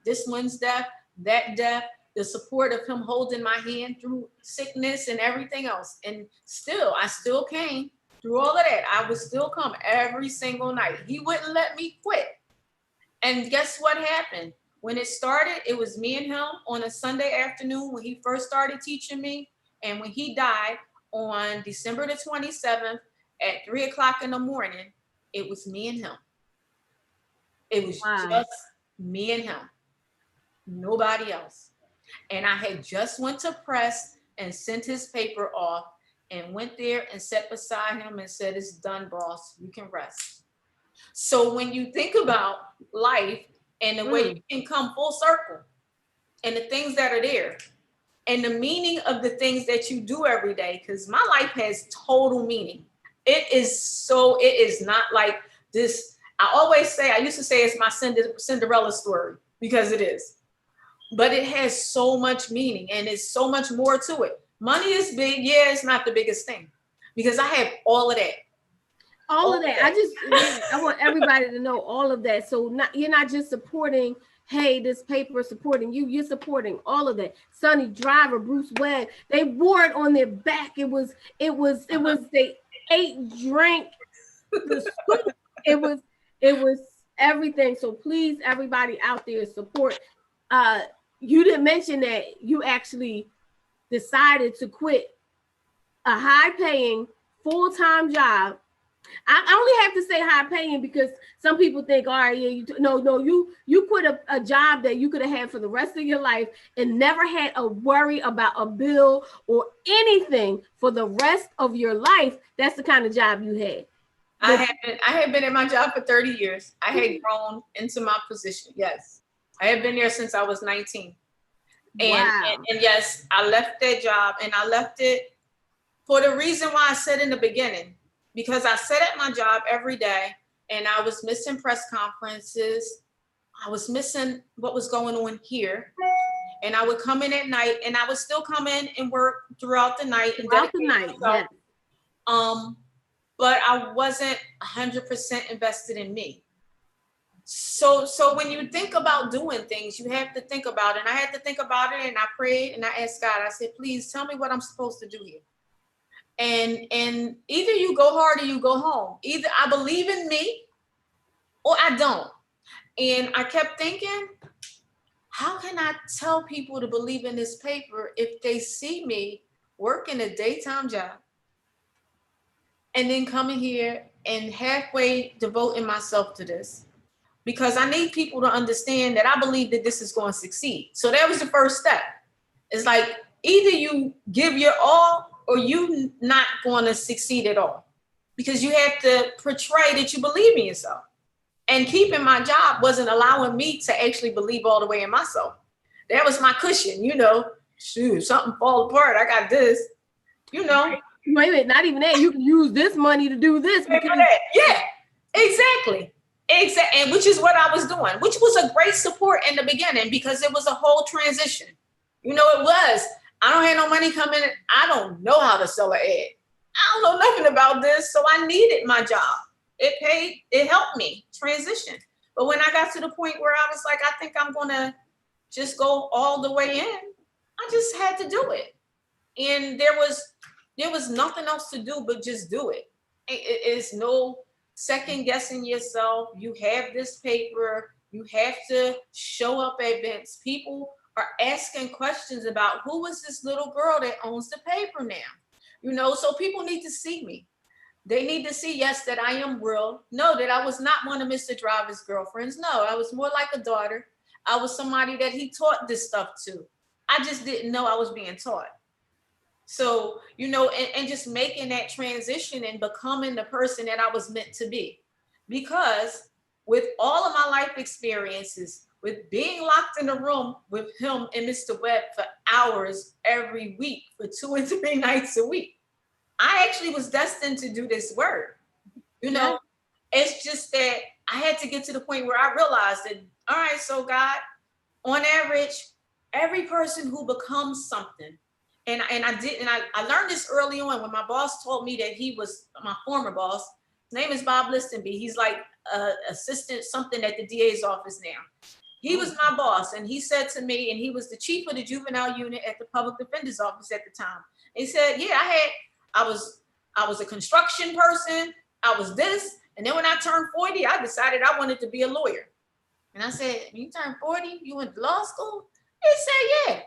this one's death, that death, the support of him holding my hand through sickness and everything else. And I still came through all of that. I would still come every single night. He wouldn't let me quit. And guess what happened? When it started, it was me and him on a Sunday afternoon when he first started teaching me. And when he died on December the 27th at 3:00 in the morning, it was me and him. It was just me and him, nobody else. And I had just went to press and sent his paper off and went there and sat beside him and said, "It's done, boss. You can rest." So when you think about life and the way you can come full circle and the things that are there and the meaning of the things that you do every day, because my life has total meaning. It is not like this. I used to say it's my Cinderella story, because it is. But it has so much meaning and it's so much more to it. Money is big. Yeah, it's not the biggest thing, because I have all of that. All of that. I want everybody to know all of that. So you're not just supporting, hey, this paper is supporting you. You're supporting all of that. Sonny Driver, Bruce Webb, they wore it on their back. It was they ate, drank, the scoop. It was everything. So please, everybody out there, support. You didn't mention that you actually decided to quit a high-paying full-time job. I only have to say high-paying because some people think, all right, yeah, you quit a job that you could have had for the rest of your life and never had a worry about a bill or anything for the rest of your life. That's the kind of job you had. I had been in my job for 30 years. I had grown into my position. Yes. I had been there since I was 19. And yes, I left that job, and I left it for the reason why I said in the beginning, because I sat at my job every day and I was missing press conferences. I was missing what was going on here. And I would come in at night, and I would still come in and work throughout the night. Yes. But I wasn't 100% invested in me. So when you think about doing things, you have to think about it. And I had to think about it, and I prayed and I asked God, I said, please tell me what I'm supposed to do here. And either you go hard or you go home. Either I believe in me or I don't. And I kept thinking, how can I tell people to believe in this paper if they see me working a daytime job and then coming here and halfway devoting myself to this? Because I need people to understand that I believe that this is going to succeed. So that was the first step. It's like, either you give your all or you not going to succeed at all, because you have to portray that you believe in yourself. And keeping my job wasn't allowing me to actually believe all the way in myself. That was my cushion, shoot, something fall apart, I got this, Wait a minute, not even that. You can use this money to do this. Yeah, exactly. And which is what I was doing, which was a great support in the beginning, because it was a whole transition. It was. I don't have no money coming in. I don't know how to sell an ad. I don't know nothing about this. So I needed my job. It paid, it helped me transition. But when I got to the point where I was like, I think I'm going to just go all the way in, I just had to do it. And there was nothing else to do but just do it. It is no second guessing yourself. You have this paper. You have to show up at events. People are asking questions about, who is this little girl that owns the paper now? So people need to see me. They need to see, yes, that I am real. No, that I was not one of Mr. Driver's girlfriends. No, I was more like a daughter. I was somebody that he taught this stuff to. I just didn't know I was being taught. So, and just making that transition and becoming the person that I was meant to be. Because with all of my life experiences, with being locked in a room with him and Mr. Webb for hours every week, for 2 and 3 nights a week, I actually was destined to do this work. It's just that I had to get to the point where I realized that, all right, so God, on average, every person who becomes something, and I learned this early on when my boss told me that he was my former boss. His name is Bob Listenby. He's like assistant something at the DA's office now. He was my boss, and he said to me, and he was the chief of the juvenile unit at the public defender's office at the time. He said, yeah, I was a construction person. I was this. And then when I turned 40, I decided I wanted to be a lawyer. And I said, you turned 40, you went to law school? He said, yeah.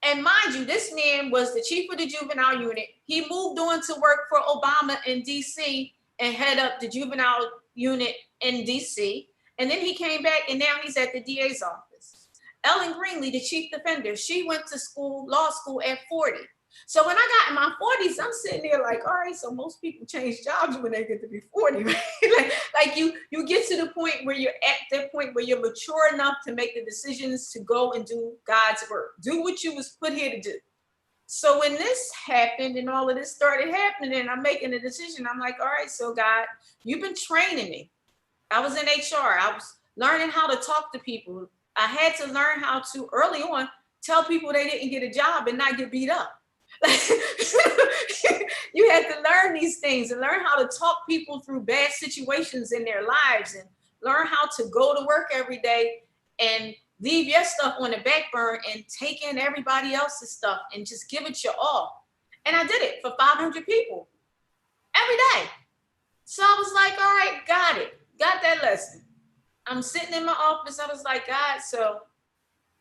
And mind you, this man was the chief of the juvenile unit. He moved on to work for Obama in DC and head up the juvenile unit in DC. And then he came back, and now he's at the DA's office. Ellen Greenlee, the chief defender, she went to school, law school at 40. So when I got in my 40s, I'm sitting there like, all right, so most people change jobs when they get to be 40, right? like you get to the point where you're at that point where you're mature enough to make the decisions to go and do God's work. Do what you was put here to do. So when this happened and all of this started happening and I'm making a decision, I'm like, all right, so God, you've been training me. I was in HR. I was learning how to talk to people. I had to learn how to early on tell people they didn't get a job and not get beat up. You had to learn these things and learn how to talk people through bad situations in their lives and learn how to go to work every day and leave your stuff on the back burner and take in everybody else's stuff and just give it your all. And I did it for 500 people every day. So I was like, all right, got it. Got that lesson. I'm sitting in my office. I was like, God, so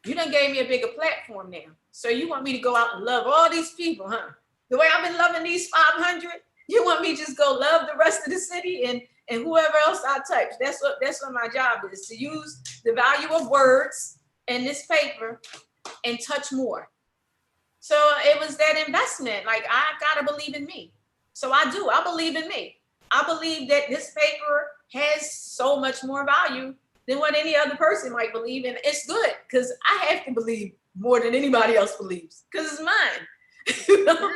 you done gave me a bigger platform now. So you want me to go out and love all these people, huh? The way I've been loving these 500, you want me to just go love the rest of the city and whoever else I touch. That's what my job is, to use the value of words and this paper and touch more. So it was that investment. Like, I gotta believe in me. So I do. I believe in me. I believe that this paper has so much more value than what any other person might believe. And it's good because I have to believe more than anybody else believes because it's mine. You know?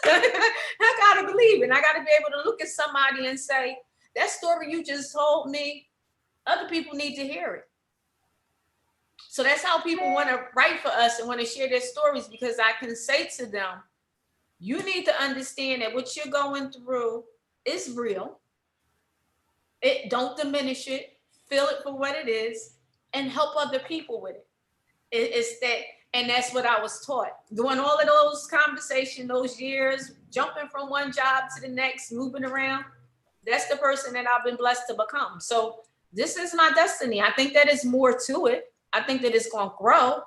I gotta believe, and I gotta be able to look at somebody and say, that story you just told me, other people need to hear it. So that's how people want to write for us and want to share their stories, because I can say to them, you need to understand that what you're going through is real. Don't diminish it, feel it for what it is, and help other people with it. It's that, and that's what I was taught. Doing all of those conversations, those years, jumping from one job to the next, moving around. That's the person that I've been blessed to become. So this is my destiny. I think that is more to it. I think that it's going to grow.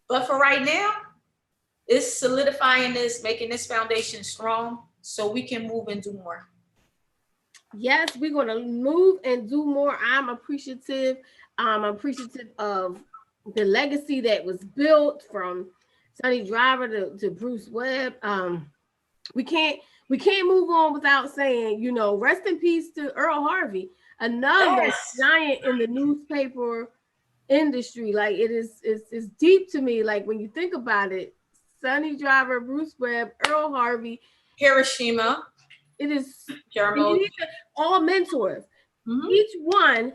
But for right now, it's solidifying this, making this foundation strong so we can move and do more. Yes, we're going to move and do more. I'm appreciative. I'm appreciative of the legacy that was built from Sonny Driver to Bruce Webb. We can't move on without saying, you know, rest in peace to Earl Harvey, another giant in the newspaper industry. Like, it's deep to me. Like, when you think about it, Sonny Driver, Bruce Webb, Earl Harvey, Hiroshima. It is all mentors. Mm-hmm. Each one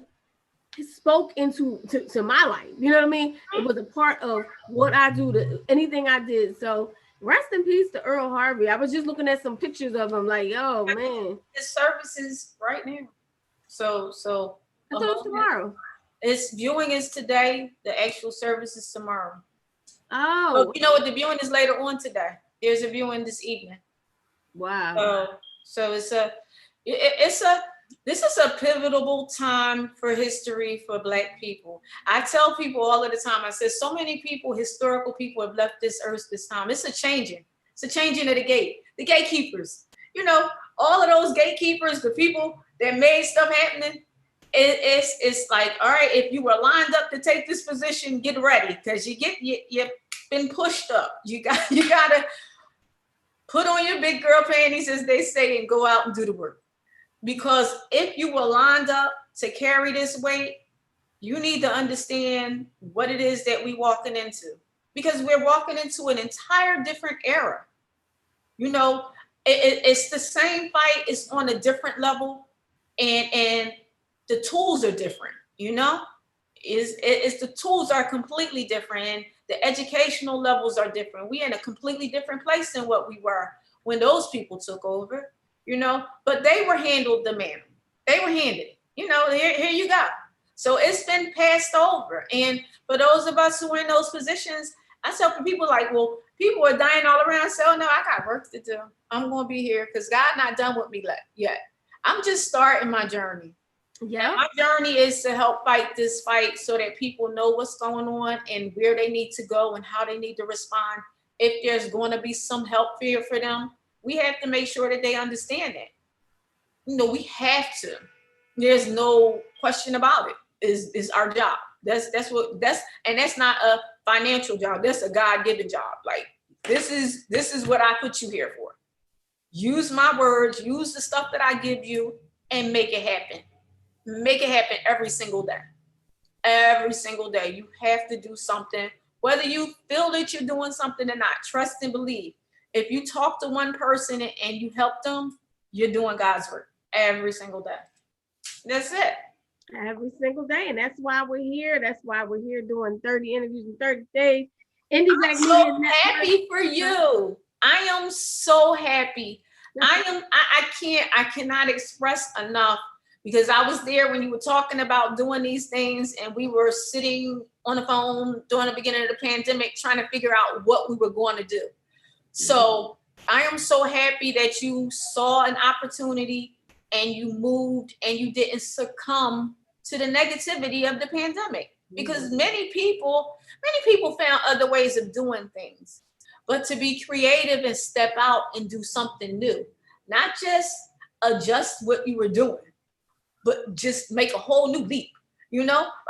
spoke into my life. You know what I mean? It was a part of what I do, anything I did. So rest in peace to Earl Harvey. I was just looking at some pictures of him, like, oh man. His services right now. So it's tomorrow. Its viewing is today. The actual service is tomorrow. Oh. So, you know what? The viewing is later on today. There's a viewing this evening. Wow. So this is a pivotal time for history for Black people. I tell people all of the time, I said, so many people, historical people, have left this earth this time. It's a changing of the gate, the gatekeepers. You know, all of those gatekeepers, the people that made stuff happening. It's like, all right, if you were lined up to take this position, get ready, because you've been pushed up. You gotta put on your big girl panties, as they say, and go out and do the work. Because if you were lined up to carry this weight, you need to understand what it is that we're walking into. Because we're walking into an entire different era. You know, it's the same fight, it's on a different level, and the tools are different, you know? The tools are completely different, and The educational levels are different. We're in a completely different place than what we were when those people took over, but they were handled the manner. They were handed, here you go. So it's been passed over. And for those of us who are in those positions, I tell people like, well, people are dying all around. So no, I got work to do. I'm going to be here because God not done with me yet. I'm just starting my journey. Yeah. My journey is to help fight this fight so that people know what's going on and where they need to go and how they need to respond. If there's going to be some help here for them, we have to make sure that they understand that. We have to. There's no question about it. Is our job. That's not a financial job. That's a God-given job. Like this is what I put you here for. Use my words, use the stuff that I give you and make it happen. Make it happen every single day. Every single day. You have to do something, whether you feel that you're doing something or not. Trust and believe. If you talk to one person and you help them, you're doing God's work every single day. That's it. Every single day. And that's why we're here. That's why we're here doing 30 interviews in 30 days. Indie Black Media Network. I'm so happy for you. I am so happy. I cannot express enough, because I was there when you were talking about doing these things and we were sitting on the phone during the beginning of the pandemic trying to figure out what we were going to do. So I am so happy that you saw an opportunity and you moved and you didn't succumb to the negativity of the pandemic, because many people found other ways of doing things. But to be creative and step out and do something new, not just adjust what you were doing, but just make a whole new leap,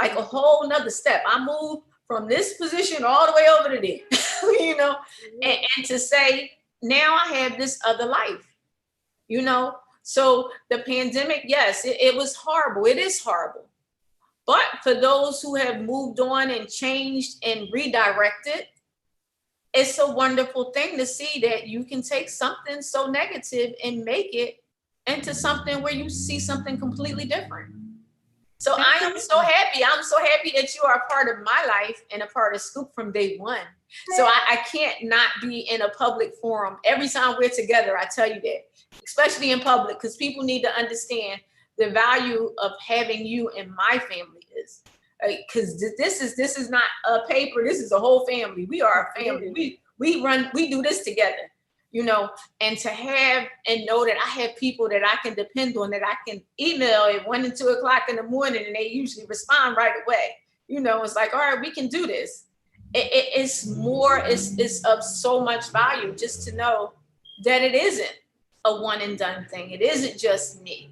like a whole nother step. I moved from this position all the way over to there, and to say, now I have this other life, So the pandemic, yes, it was horrible. It is horrible. But for those who have moved on and changed and redirected, it's a wonderful thing to see that you can take something so negative and make it into something where you see something completely different. So I am so happy. I'm so happy that you are a part of my life and a part of Scoop from day one. So I can't not be in a public forum. Every time we're together, I tell you that, especially in public, because people need to understand the value of having you in my family is. Because this is not a paper. This is a whole family. We are a family. We do this together, and to have and know that I have people that I can depend on, that I can email at 1 and 2 o'clock in the morning, and they usually respond right away. It's like, all right, we can do this. It's of so much value just to know that it isn't a one and done thing. It isn't just me,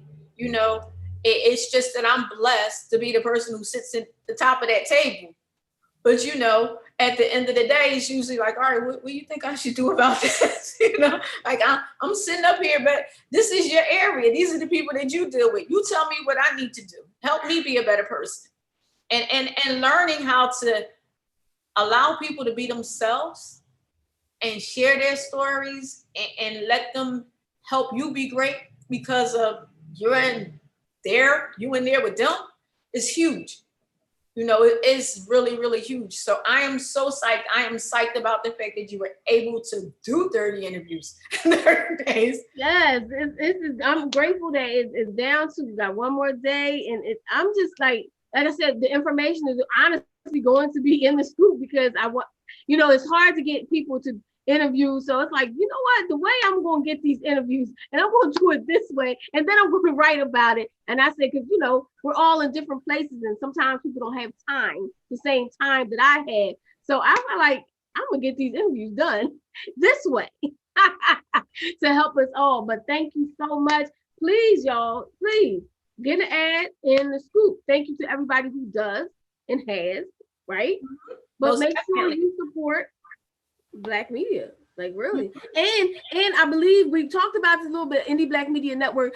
it's just that I'm blessed to be the person who sits at the top of that table. But, at the end of the day, it's usually like, all right, what do you think I should do about this? Like I'm sitting up here, but this is your area. These are the people that you deal with. You tell me what I need to do. Help me be a better person. And learning how to allow people to be themselves and share their stories and let them help you be great because of you in there with them is huge. It is really, really huge. So I am so psyched. I am psyched about the fact that you were able to do 30 interviews in 30 days. Yes, I'm grateful that it's down to, we got one more day. And I'm just like I said, the information is honestly going to be in the Scoop, because I want, it's hard to get people to interview. So it's like, you know what, the way I'm going to get these interviews, and I'm going to do it this way, and then I'm going to write about it. And I said, because we're all in different places, and sometimes people don't have time, the same time that I have. So I'm like, I'm going to get these interviews done this way to help us all. But thank you so much. Please, y'all, please get an ad in the Scoop. Thank you to everybody who does and has, right? But make sure you support Black media, like really. And I believe we talked about this a little bit, Indie Black Media Network.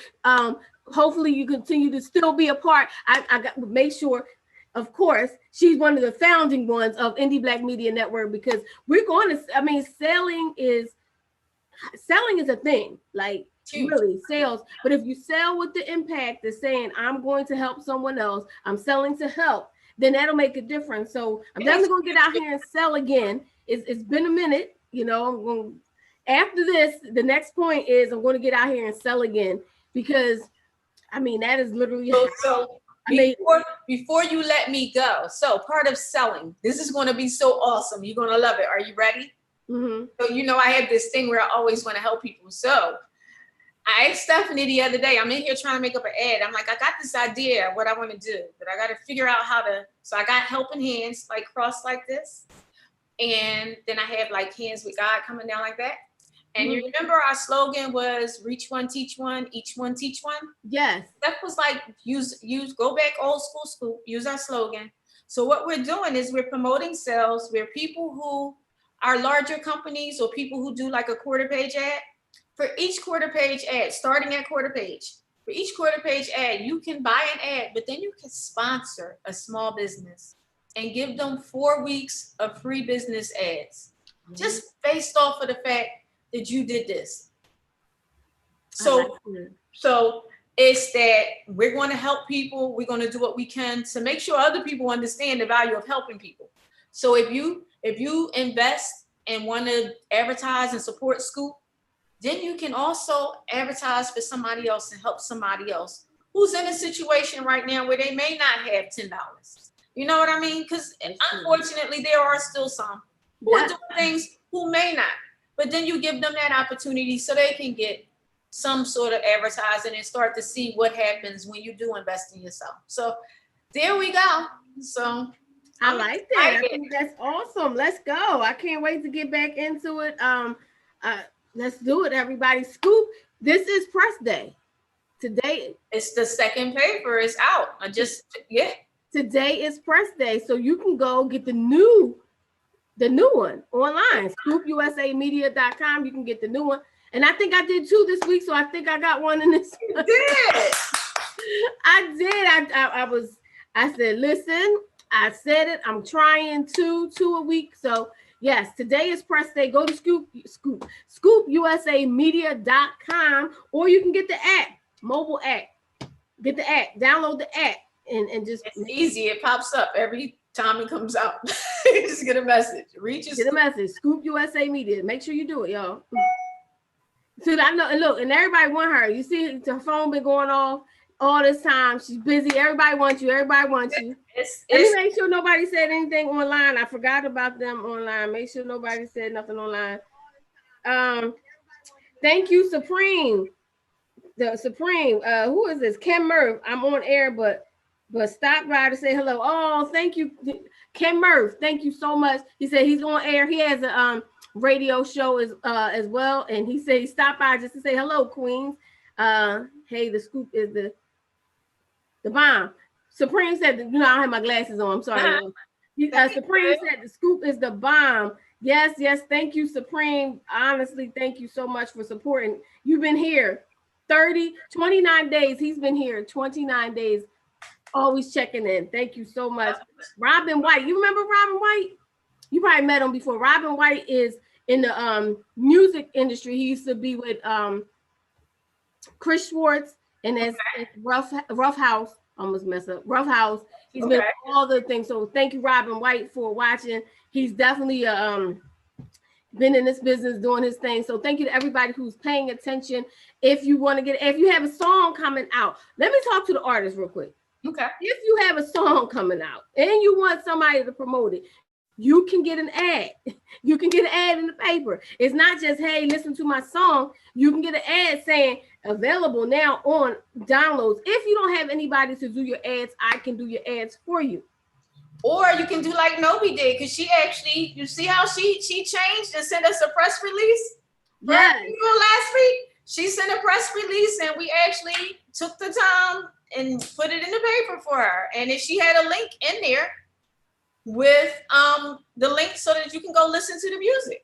Hopefully you continue to still be a part. I got to make sure, of course, she's one of the founding ones of Indie Black Media Network, because we're going to, selling is a thing, like really sales. But if you sell with the impact of saying, I'm going to help someone else, I'm selling to help, then that'll make a difference. So I'm definitely gonna get out here and sell again. It's been a minute, you know. After this, the next point is I'm going to get out here and sell again, because I mean that is literally. So before you let me go, so part of selling, this is going to be so awesome. You're going to love it. Are you ready? Mm-hmm. So you know I have this thing where I always want to help people. So I asked Stephanie the other day, I'm in here trying to make up an ad. I'm like, I got this idea of what I want to do, but I got to figure out how to. So I got helping hands like crossed like this, and then I have like hands with God coming down like that. And you remember our slogan was reach one, teach one, each one, teach one? Yes. That was like use, go back old school scoop, use our slogan. So what we're doing is we're promoting sales. We're people who are larger companies or people who do like a quarter page ad. For each quarter page ad, starting at quarter page, for each quarter page ad, you can buy an ad, but then you can sponsor a small business and give them 4 weeks of free business ads, just based off of the fact that you did this. So it's that we're going to help people. We're going to do what we can to make sure other people understand the value of helping people. So if you invest and want to advertise and support Scoop, then you can also advertise for somebody else and help somebody else who's in a situation right now where they may not have $10. You know what I mean? Because unfortunately, there are still some who are doing things who may not. But then you give them that opportunity so they can get some sort of advertising and start to see what happens when you do invest in yourself. So there we go. So I like that. I think that's awesome. Let's go. I can't wait to get back into it. Let's do it, everybody. Scoop, this is press day. Today. It's the second paper. It's out. Today is press day. So you can go get the new one online, ScoopUSAmedia.com. You can get the new one. And I think I did 2 this week, so I think I got one in this. You did. I did. I said, listen, I said it. I'm trying two a week. So yes, today is press day. Go to ScoopUSAmedia.com, or you can get the app, mobile app. Get the app, download the app, and just it's easy. It pops up every time it comes out. Just get a message. Get a message. Scoop USA Media. Make sure you do it, y'all. So I know, and look, and everybody want her. You see, her phone been going off all this time. She's busy. Everybody wants you. Everybody wants you. Let me make sure nobody said anything online. I forgot about them online. Make sure nobody said nothing online. Thank you, Supreme. The Supreme. Who is this? Ken Murph. I'm on air, but stop by to say hello. Oh, thank you, Ken Murph. Thank you so much. He said he's on air. He has a radio show as well, and he said he stopped by just to say hello, Queens. Hey, the Scoop is the bomb. Supreme said, I don't have my glasses on. I'm sorry. Supreme said the Scoop is the bomb. Yes. Thank you, Supreme. Honestly, thank you so much for supporting. You've been here 29 days. He's been here 29 days. Always checking in. Thank you so much. Robin White. You remember Robin White? You probably met him before. Robin White is in the music industry. He used to be with Chris Schwartz and it's Rough House. Almost messed up. Rough House. He's been all the things. So thank you, Robin White, for watching. He's definitely been in this business doing his thing. So thank you to everybody who's paying attention. If you have a song coming out, let me talk to the artist real quick. Okay. If you have a song coming out and you want somebody to promote it, you can get an ad. You can get an ad in the paper. It's not just, hey, listen to my song. You can get an ad saying available now on downloads. If you don't have anybody to do your ads, I can do your ads for you. Or you can do like Nobi did, because she actually, you see how she changed and sent us a press release? Yes. Last week, she sent a press release and we actually took the time and put it in the paper for her. And if she had a link in there with the link so that you can go listen to the music.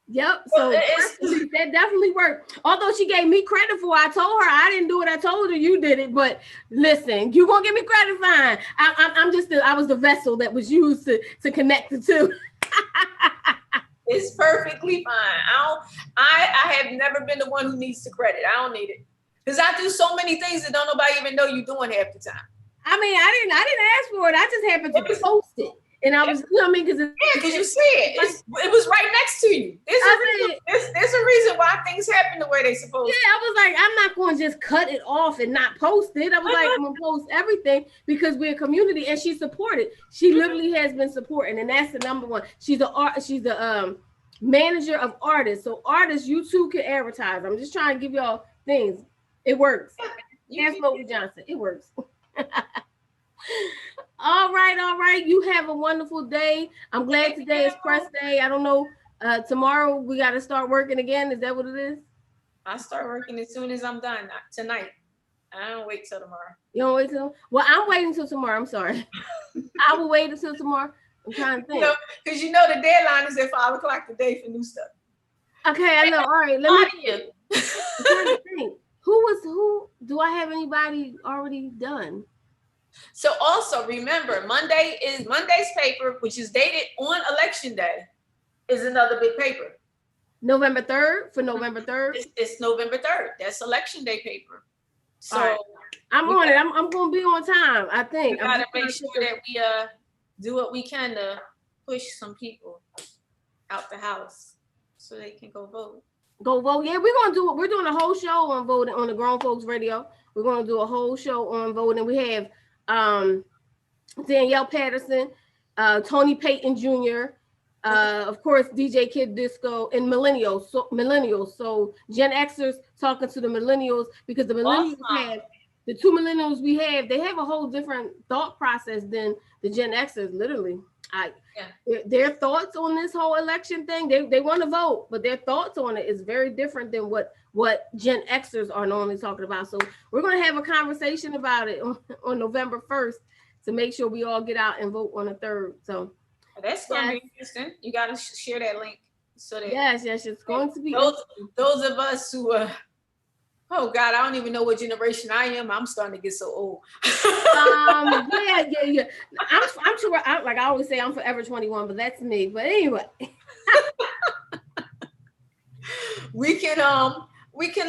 Yep. So that definitely worked. Although she gave me credit for it. I told her I didn't do it. I told her you did it. But listen, you gonna give me credit, fine. I was the vessel that was used to connect the two. It's perfectly fine. I have never been the one who needs the credit. I don't need it. Because I do so many things that don't nobody even know you're doing half the time. I mean, I didn't ask for it. I just happened to post it. And I was, you know what I mean? Because you see it. It was right next to you. There's a reason why things happen the way they supposed to. Yeah, I was like, I'm not going to just cut it off and not post it. I was like, I'm going to post everything because we're a community, and she supported. She literally has been supporting, and that's the number one. She's the manager of artists. So artists, you too can advertise. I'm just trying to give y'all things. It works. Ask Logan Johnson. It works. All right. You have a wonderful day. I'm glad today is press day. I don't know. Tomorrow we got to start working again. Is that what it is? I start working as soon as I'm done tonight. I don't wait till tomorrow. You don't wait till? Well, I'm waiting till tomorrow. I'm sorry. I will wait until tomorrow. I'm trying to think. Because you know the deadline is at 5 o'clock today for new stuff. Okay, I know. All right, let me. I'm trying to think. Who? Do I have anybody already done? So also remember, Monday's paper, which is dated on election day, is another big paper. November 3rd for November 3rd. It's November 3rd. That's election day paper. So right. I'm on it. I'm going to be on time. I think. We gotta make sure that we do what we can to push some people out the house so they can go vote. Go vote. Yeah, we're doing a whole show on voting on the Grown Folks Radio. We're going to do a whole show on voting. We have Danielle Patterson, Tony Payton Jr., of course, DJ Kid Disco, and millennials. So Gen Xers talking to the millennials, because the millennials have the two millennials we have. They have a whole different thought process than the Gen Xers. Literally, their thoughts on this whole election thing. They want to vote, but their thoughts on it is very different than what Gen Xers are normally talking about. So we're going to have a conversation about it on November 1st to make sure we all get out and vote on the 3rd. So that's going to be interesting. You got to share that link so that yes, it's going to be those of us who oh God, I don't even know what generation I am. I'm starting to get so old. Yeah. I'm sure. Like I always say, I'm forever 21, but that's me. But anyway, we can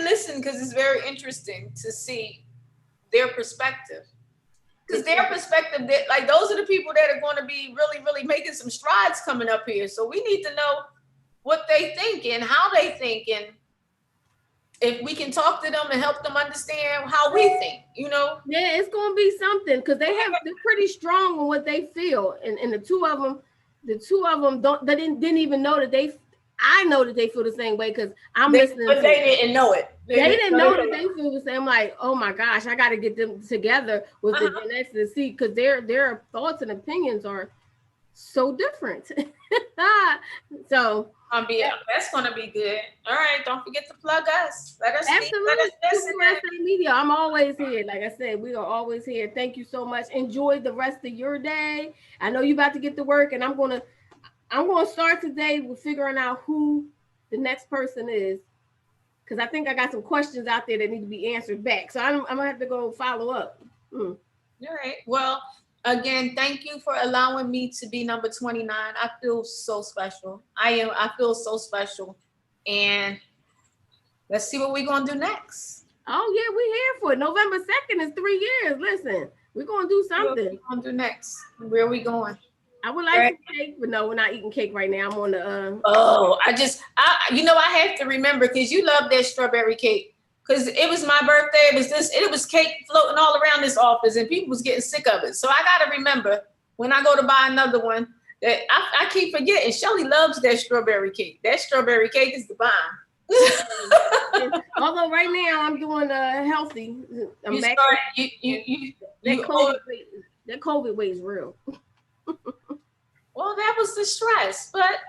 listen, because it's very interesting to see their perspective. Because their perspective, like those are the people that are going to be really, really making some strides coming up here. So we need to know what they think and how they think, and if we can talk to them and help them understand how we think, Yeah, it's going to be something, because they're pretty strong on what they feel, and the two of them didn't even know that I know that they feel the same way, because I'm listening. But they didn't know it. They didn't know that they feel the same. Like, oh my gosh, I got to get them together with the Gen X to see, because their thoughts and opinions are so different. So that's going to be good. All right, don't forget to plug us. Let us media. I'm always here. Like I said, we are always here. Thank you so much. Enjoy the rest of your day. I know you're about to get to work, and I'm going to start today with figuring out who the next person is, because I think I got some questions out there that need to be answered back. So I'm going to have to go follow up. All right. Well, again, thank you for allowing me to be number 29. I feel so special. I feel so special. And let's see what we're going to do next. Oh, yeah, we're here for it. November 2nd is 3 years. Listen, we're going to do something. What are we going to do next? Where are we going? I would like some cake, but no, we're not eating cake right now. I'm on the I have to remember, because you love that strawberry cake. Because it was my birthday. It was cake floating all around this office, and people was getting sick of it. So I gotta remember, when I go to buy another one, that I keep forgetting. Shelly loves that strawberry cake. That strawberry cake is the bomb. Although right now I'm doing healthy. That COVID weight is real. Well, that was the stress, but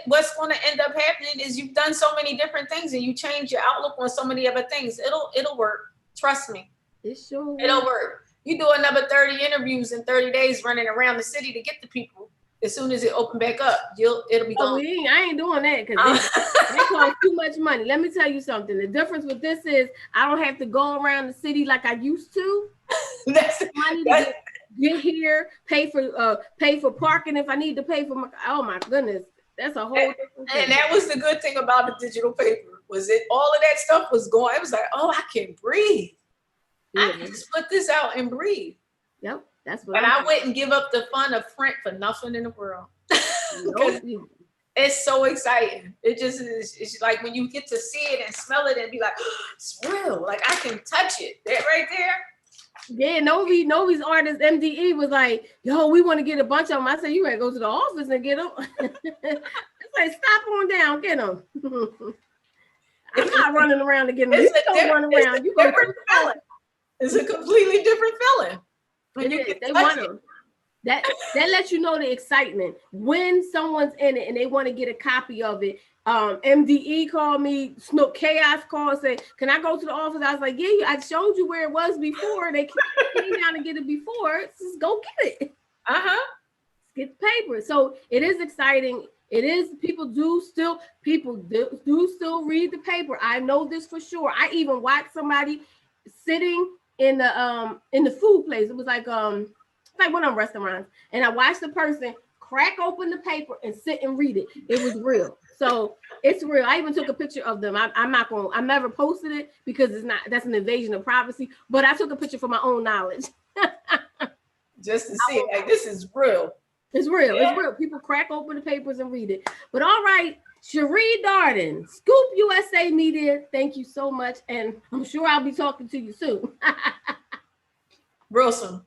what's going to end up happening is you've done so many different things, and you change your outlook on so many other things. It'll work. Trust me. It'll work. You do another 30 interviews in 30 days running around the city to get the people. As soon as it open back up, it'll be gone. I ain't doing that, because it costs too much money. Let me tell you something. The difference with this is I don't have to go around the city like I used to. That's money to get here, pay for parking if I need to pay for oh my goodness, that's a whole different thing. And that was the good thing about the digital paper, was it all of that stuff was going. It was like, oh, I can breathe. I can split this out and breathe. Yep, that's what. But I wouldn't give up the fun of print for nothing in the world. Nope. It's so exciting. It just is. It's like when you get to see it and smell it and be like, oh, it's real. Like I can touch it. That right there. Yeah, Novi's artist MDE was like, yo, we want to get a bunch of them. I said, you better go to the office and get them. It's like, stop on down, get them. I'm not running around to get them. You don't run around. You go different feeling. It's a completely different feeling. When you get they want them. That lets you know the excitement when someone's in it and they want to get a copy of it. MDE called me, Snook Chaos called and said, can I go to the office? I was like, yeah, I showed you where it was before. They came down to get it before. Just go get it. Get the paper. So it is exciting. It is, people do still read the paper. I know this for sure. I even watched somebody sitting in the food place. It was like one of them restaurants, and I watched the person crack open the paper and sit and read it. It was real. So it's real. I even took a picture of them. I never posted it because that's an invasion of privacy, but I took a picture for my own knowledge. Just to see it, like this is real. It's real. Yeah. It's real. People crack open the papers and read it. But all right, Cherie Darden, Scoop USA Media, thank you so much. And I'm sure I'll be talking to you soon. Real soon.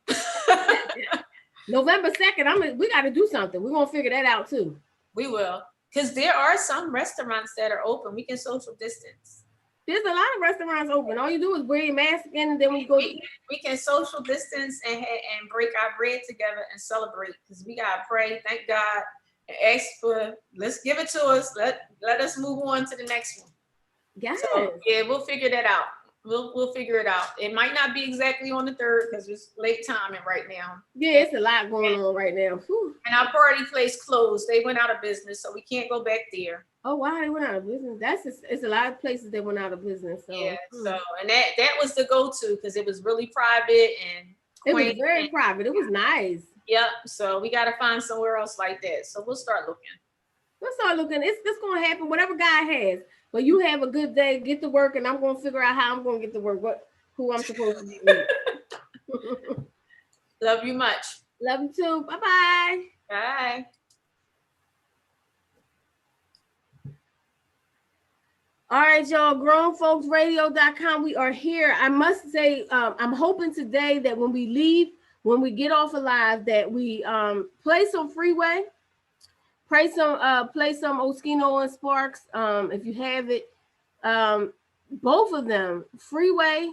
November 2nd, we got to do something. We're going to figure that out too. We will. Because there are some restaurants that are open. We can social distance. There's a lot of restaurants open. All you do is wear your mask in, and then when you go we can social distance and break our bread together and celebrate, because we gotta pray, thank God, and ask for, let's give it to us. Let us move on to the next one. Yes. So yeah, we'll figure that out. We'll figure it out. It might not be exactly on the 3rd because it's late timing right now. Yeah, it's a lot going on right now. Whew. And our party place closed. They went out of business, so we can't go back there. Oh wow, they went out of business. It's a lot of places that went out of business. So yeah, so and that was the go-to because it was really private and it was very private. It was nice. Yep. So we got to find somewhere else like that. So we'll start looking. It's gonna happen. Whatever God has. But you have a good day. Get to work, and I'm gonna figure out how I'm gonna get to work. Who I'm supposed to be with. Love you much. Love you too. Bye-bye. Bye. All right, y'all. GrownFolksRadio.com. We are here. I must say, I'm hoping today that when we leave, when we get off alive, that we play some Freeway. Play some Oskino and Sparks. If you have it, both of them, Freeway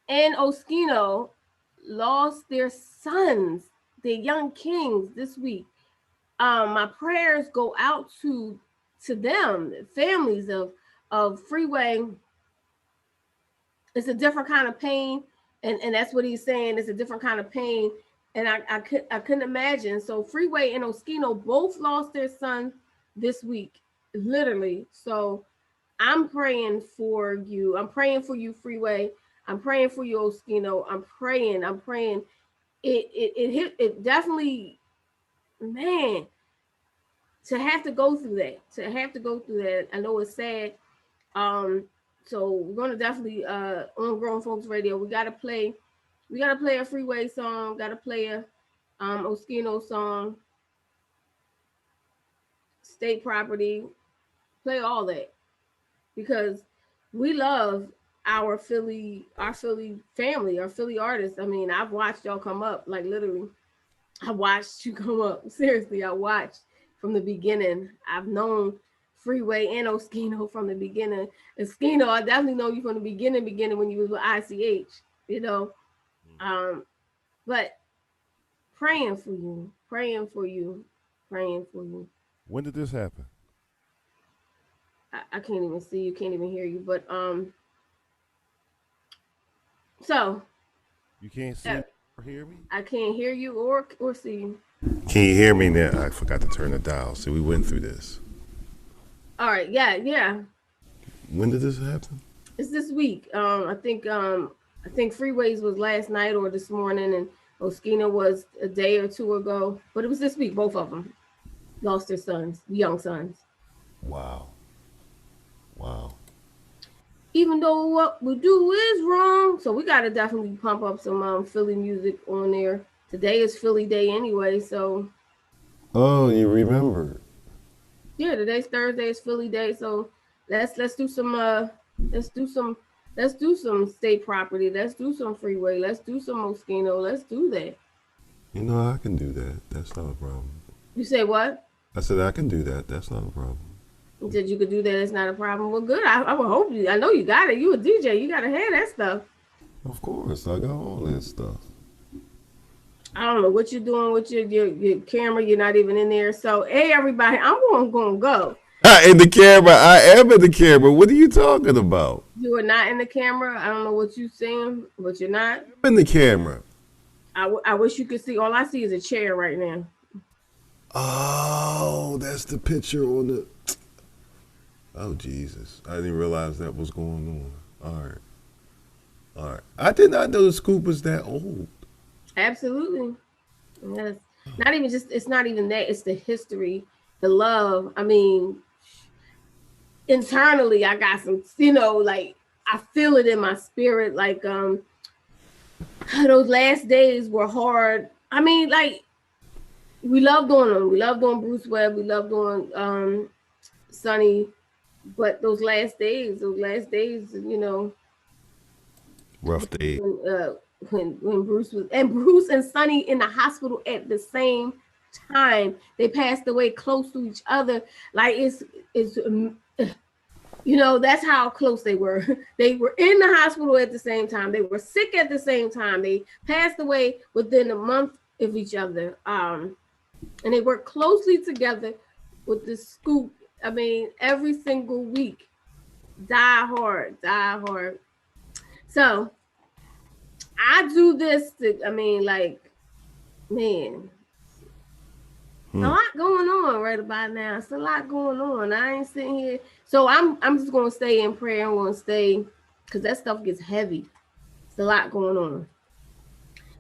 and Oskino, lost their sons, their young kings this week. My prayers go out to them, the families of Freeway. It's a different kind of pain, and that's what he's saying. It's a different kind of pain. And I couldn't imagine. So Freeway and Oskino both lost their son this week, literally. So I'm praying for you. I'm praying for you, Freeway. I'm praying for you, Oskino. I'm praying. It definitely, man, to have to go through that. I know it's sad. So we're gonna definitely on Grown Folks Radio. We gotta play a Freeway song, gotta play a Oskino song, state property, play all that, because we love our Philly family, our Philly artists. I mean, I've watched y'all come up, like literally. I watched you come up. Seriously, I watched from the beginning. I've known Freeway and Oskino from the beginning. Oskino, I definitely know you from the beginning when you was with ICH, you know. But praying for you. When did this happen? I can't even see you, can't even hear you, but so you can't see or hear me? I can't hear you or see you. Can you hear me now? I forgot to turn the dial. So we went through this. All right, yeah. When did this happen? It's this week. I think Freeways was last night or this morning, and Oskino was a day or two ago. But it was this week. Both of them lost their sons, young sons. Wow. even though what we do is wrong, so we got to definitely pump up some Philly music on there. Today is Philly Day anyway, so. Oh, you remember? Yeah, today's Thursday. It's Philly Day, so let's do some let's do some state property. Let's do some freeway. Let's do some Moschino. Let's do that. You know, I can do that. That's not a problem. You say what? I said I can do that. That's not a problem. You said you could do that. It's not a problem. Well, good. I would hope you. I know you got it. You a DJ. You gotta have that stuff. Of course, I got all that stuff. I don't know what you're doing with your camera. You're not even in there. So, hey, everybody, I'm gonna go. In the camera, I am in the camera. What are you talking about? You are not in the camera. I don't know what you're saying, but you're not. I'm in the camera. I wish you could see. All I see is a chair right now. Oh, that's the picture on the. Oh, Jesus. I didn't realize that was going on. All right. I did not know the scoop was that old. Absolutely. Yes. Not even just, it's not even that. It's the history, the love. I mean, internally, I got some, like, I feel it in my spirit. Like, those last days were hard. I mean, like, we love doing them. We love doing Bruce Webb. We love doing Sonny. But those last days, Rough day. When Bruce and Sonny in the hospital at the same time, they passed away close to each other. Like it's that's how close they were. They were in the hospital at the same time. They were sick at the same time. They passed away within a month of each other. And they worked closely together with the Scoop. I mean, every single week. Die hard. So I do this man, a lot going on right about now. It's a lot going on. I ain't sitting here. So I'm just gonna stay in prayer. I'm gonna stay because that stuff gets heavy. It's a lot going on.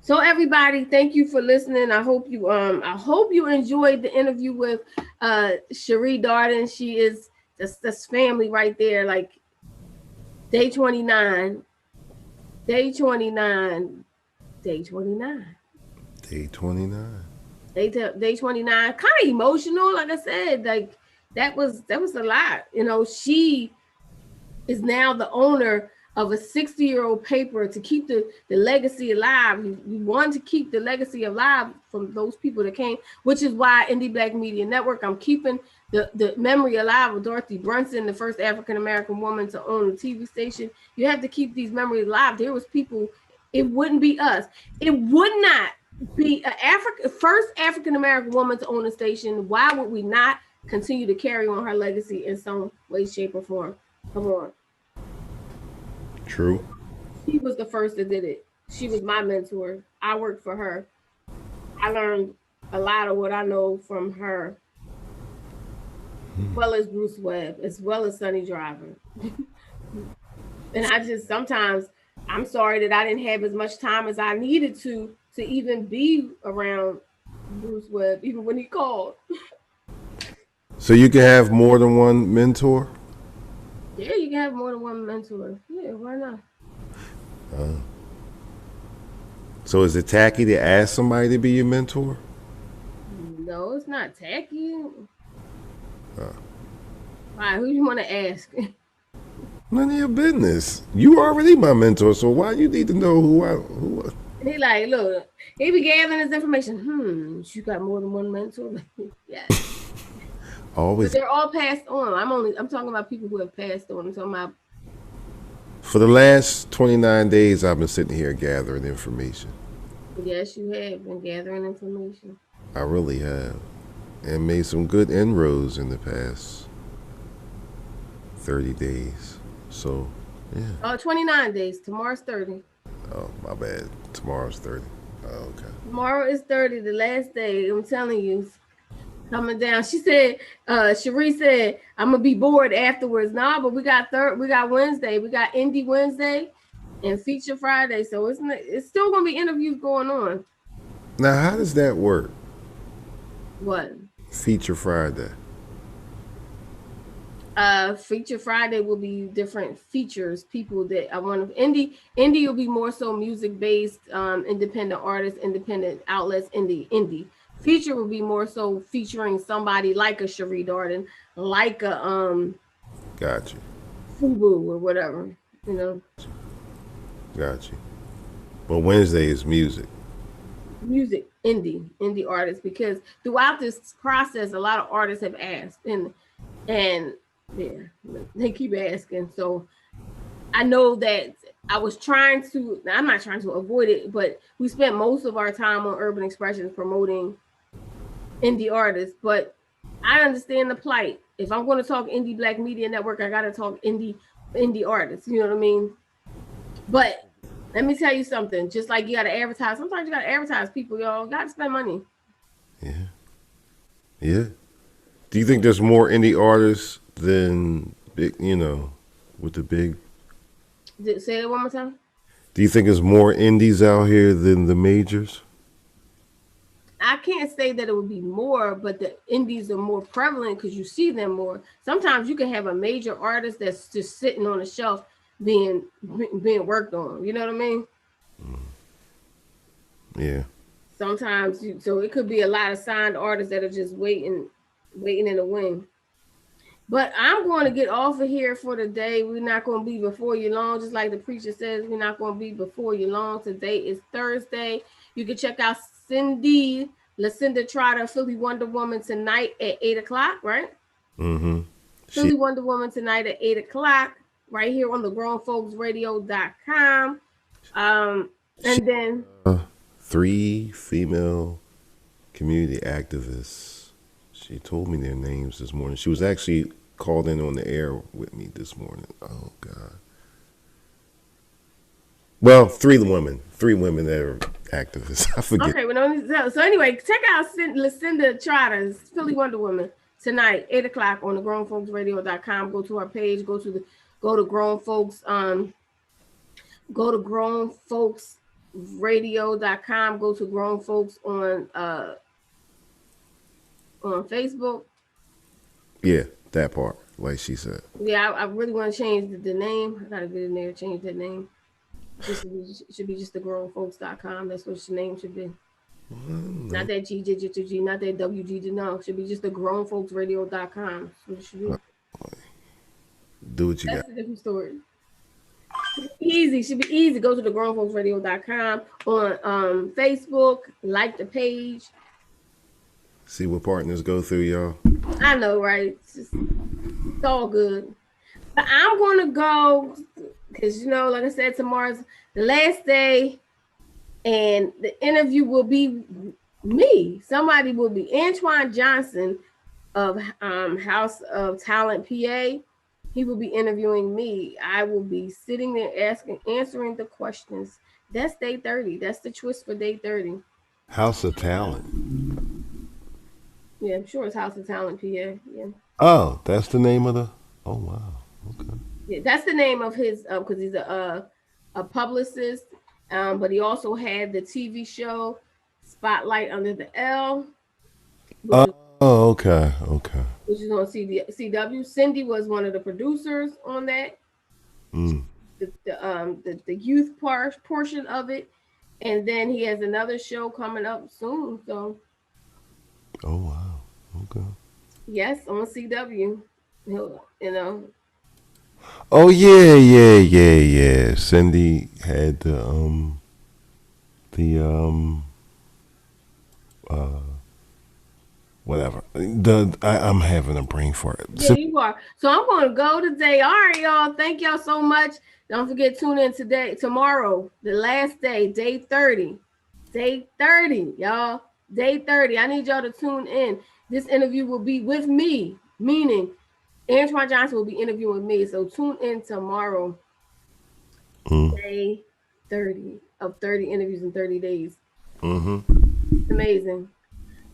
So everybody, thank you for listening. I hope you enjoyed the interview with Cherie Darden. She is that's family right there. Like day 29. Day 29. Day 29. Day 29. Day 29. Kind of emotional, like I said. Like that was a lot. She is now the owner of a 60-year-old paper to keep the legacy alive. We want to keep the legacy alive from those people that came, which is why Indie Black Media Network, I'm keeping the memory alive of Dorothy Brunson, the first African-American woman to own a TV station. You have to keep these memories alive. There was people, it wouldn't be us. It would not be first African-American woman to own a station. Why would we not continue to carry on her legacy in some way, shape, or form? Come on. True. She was the first that did it. She was my mentor. I worked for her. I learned a lot of what I know from her, as well as Bruce Webb, as well as Sonny Driver. And I just sometimes I'm sorry that I didn't have as much time as I needed to even be around Bruce Webb, even when he called. So you can have more than one mentor? Yeah, you can have more than one mentor. Yeah, why not? So is it tacky to ask somebody to be your mentor? No, it's not tacky. All right, who you want to ask? None of your business. You already my mentor, so why you need to know who? He like, look, he be gathering this information. You got more than one mentor? Yeah. Always. But they're all passed on. I'm talking about people who have passed on. I'm talking about. For the last 29 days, I've been sitting here gathering information. Yes, you have been gathering information. I really have. And made some good inroads in the past 30 days. So, yeah. Oh, 29 days. Tomorrow's 30. Oh, my bad. Tomorrow's 30. Oh, okay. Tomorrow is 30, the last day. I'm telling you. Coming down. She said, Cherie said, I'm gonna be bored afterwards. Nah, but we got Wednesday. We got Indie Wednesday and Feature Friday. So it's still gonna be interviews going on. Now, how does that work? What? Feature Friday. Feature Friday will be different features, people that I want to indie will be more so music based, independent artists, independent outlets, indie. Feature will be more so featuring somebody like a Cherie Darden, like a Got you. Fubu or whatever, you know. Got you. But Wednesday is music. Music, indie artists, because throughout this process a lot of artists have asked, and yeah, they keep asking. So I know that I'm not trying to avoid it, but we spent most of our time on Urban Expressions promoting indie artists. But I understand the plight. If I'm going to talk Indie Black Media Network, I got to talk indie artists, you know what I mean? But let me tell you something. Just like you got to advertise, sometimes you got to advertise people, y'all. Got to spend money. Yeah. Yeah. Do you think there's more indie artists than big, with the big? Say it one more time. Do you think there's more indies out here than the majors? I can't say that it would be more, but the indies are more prevalent because you see them more. Sometimes you can have a major artist that's just sitting on a shelf being worked on. You know what I mean? Yeah. Sometimes so it could be a lot of signed artists that are just waiting in the wing. But I'm going to get off of here for the day. We're not going to be before you long. Just like the preacher says, we're not going to be before you long. Today is Thursday. You can check out Lucinda Trotter, Philly Wonder Woman tonight at 8 o'clock, right? Mm-hmm. Philly Wonder Woman tonight at 8 o'clock, right here on the grownfolksradio.com. And then 3 female community activists. She told me their names this morning. She was actually called in on the air with me this morning. Oh, God. Well, 3 women that are activists. I forget. Okay, so anyway, check out Lucinda Trotter's Philly Wonder Woman tonight, 8 o'clock on the grownfolksradio.com. Go to our page, go to Grown Folks, go to grownfolksradio.com, go to Grown Folks on Facebook. Yeah, that part, like she said. Yeah, I really want to change the name. I gotta get in there, change that name. It should be just the grownfolks.com. That's what the name should be. Not that G, not that WG, no. It should be just the grownfolksradio.com. That's what it should be. Do what you got. That's a different story. Should be easy. Go to the grownfolksradio.com on Facebook, like the page. See what partners go through, y'all. I know, right? It's all good. But I'm going to go because, like I said, tomorrow's the last day and the interview will be me. Somebody will be Antoine Johnson of House of Talent PA. He will be interviewing me. I will be sitting there answering the questions. That's day 30. That's the twist for day 30. House of Talent. Yeah, I'm sure it's House of Talent PA. Yeah. Oh, that's the name of the. Oh wow. Okay. Yeah, that's the name of his because he's a publicist, but he also had the TV show Spotlight Under the L. Okay. Which is on CW. Cindy was one of the producers on that. The youth portion of it, and then he has another show coming up soon. So. Oh wow. Okay. Yes, on CW. Oh yeah. Cindy had whatever. I'm having a brain fart. Yeah, you are. So I'm going to go today. All right, y'all. Thank y'all so much. Don't forget, tune in tomorrow, the last day, day 30. Day 30, y'all. Day 30. I need y'all to tune in. This interview will be with me, meaning Antoine Johnson will be interviewing me. So tune in tomorrow. Day 30 of 30 interviews in 30 days. Mm-hmm. Amazing.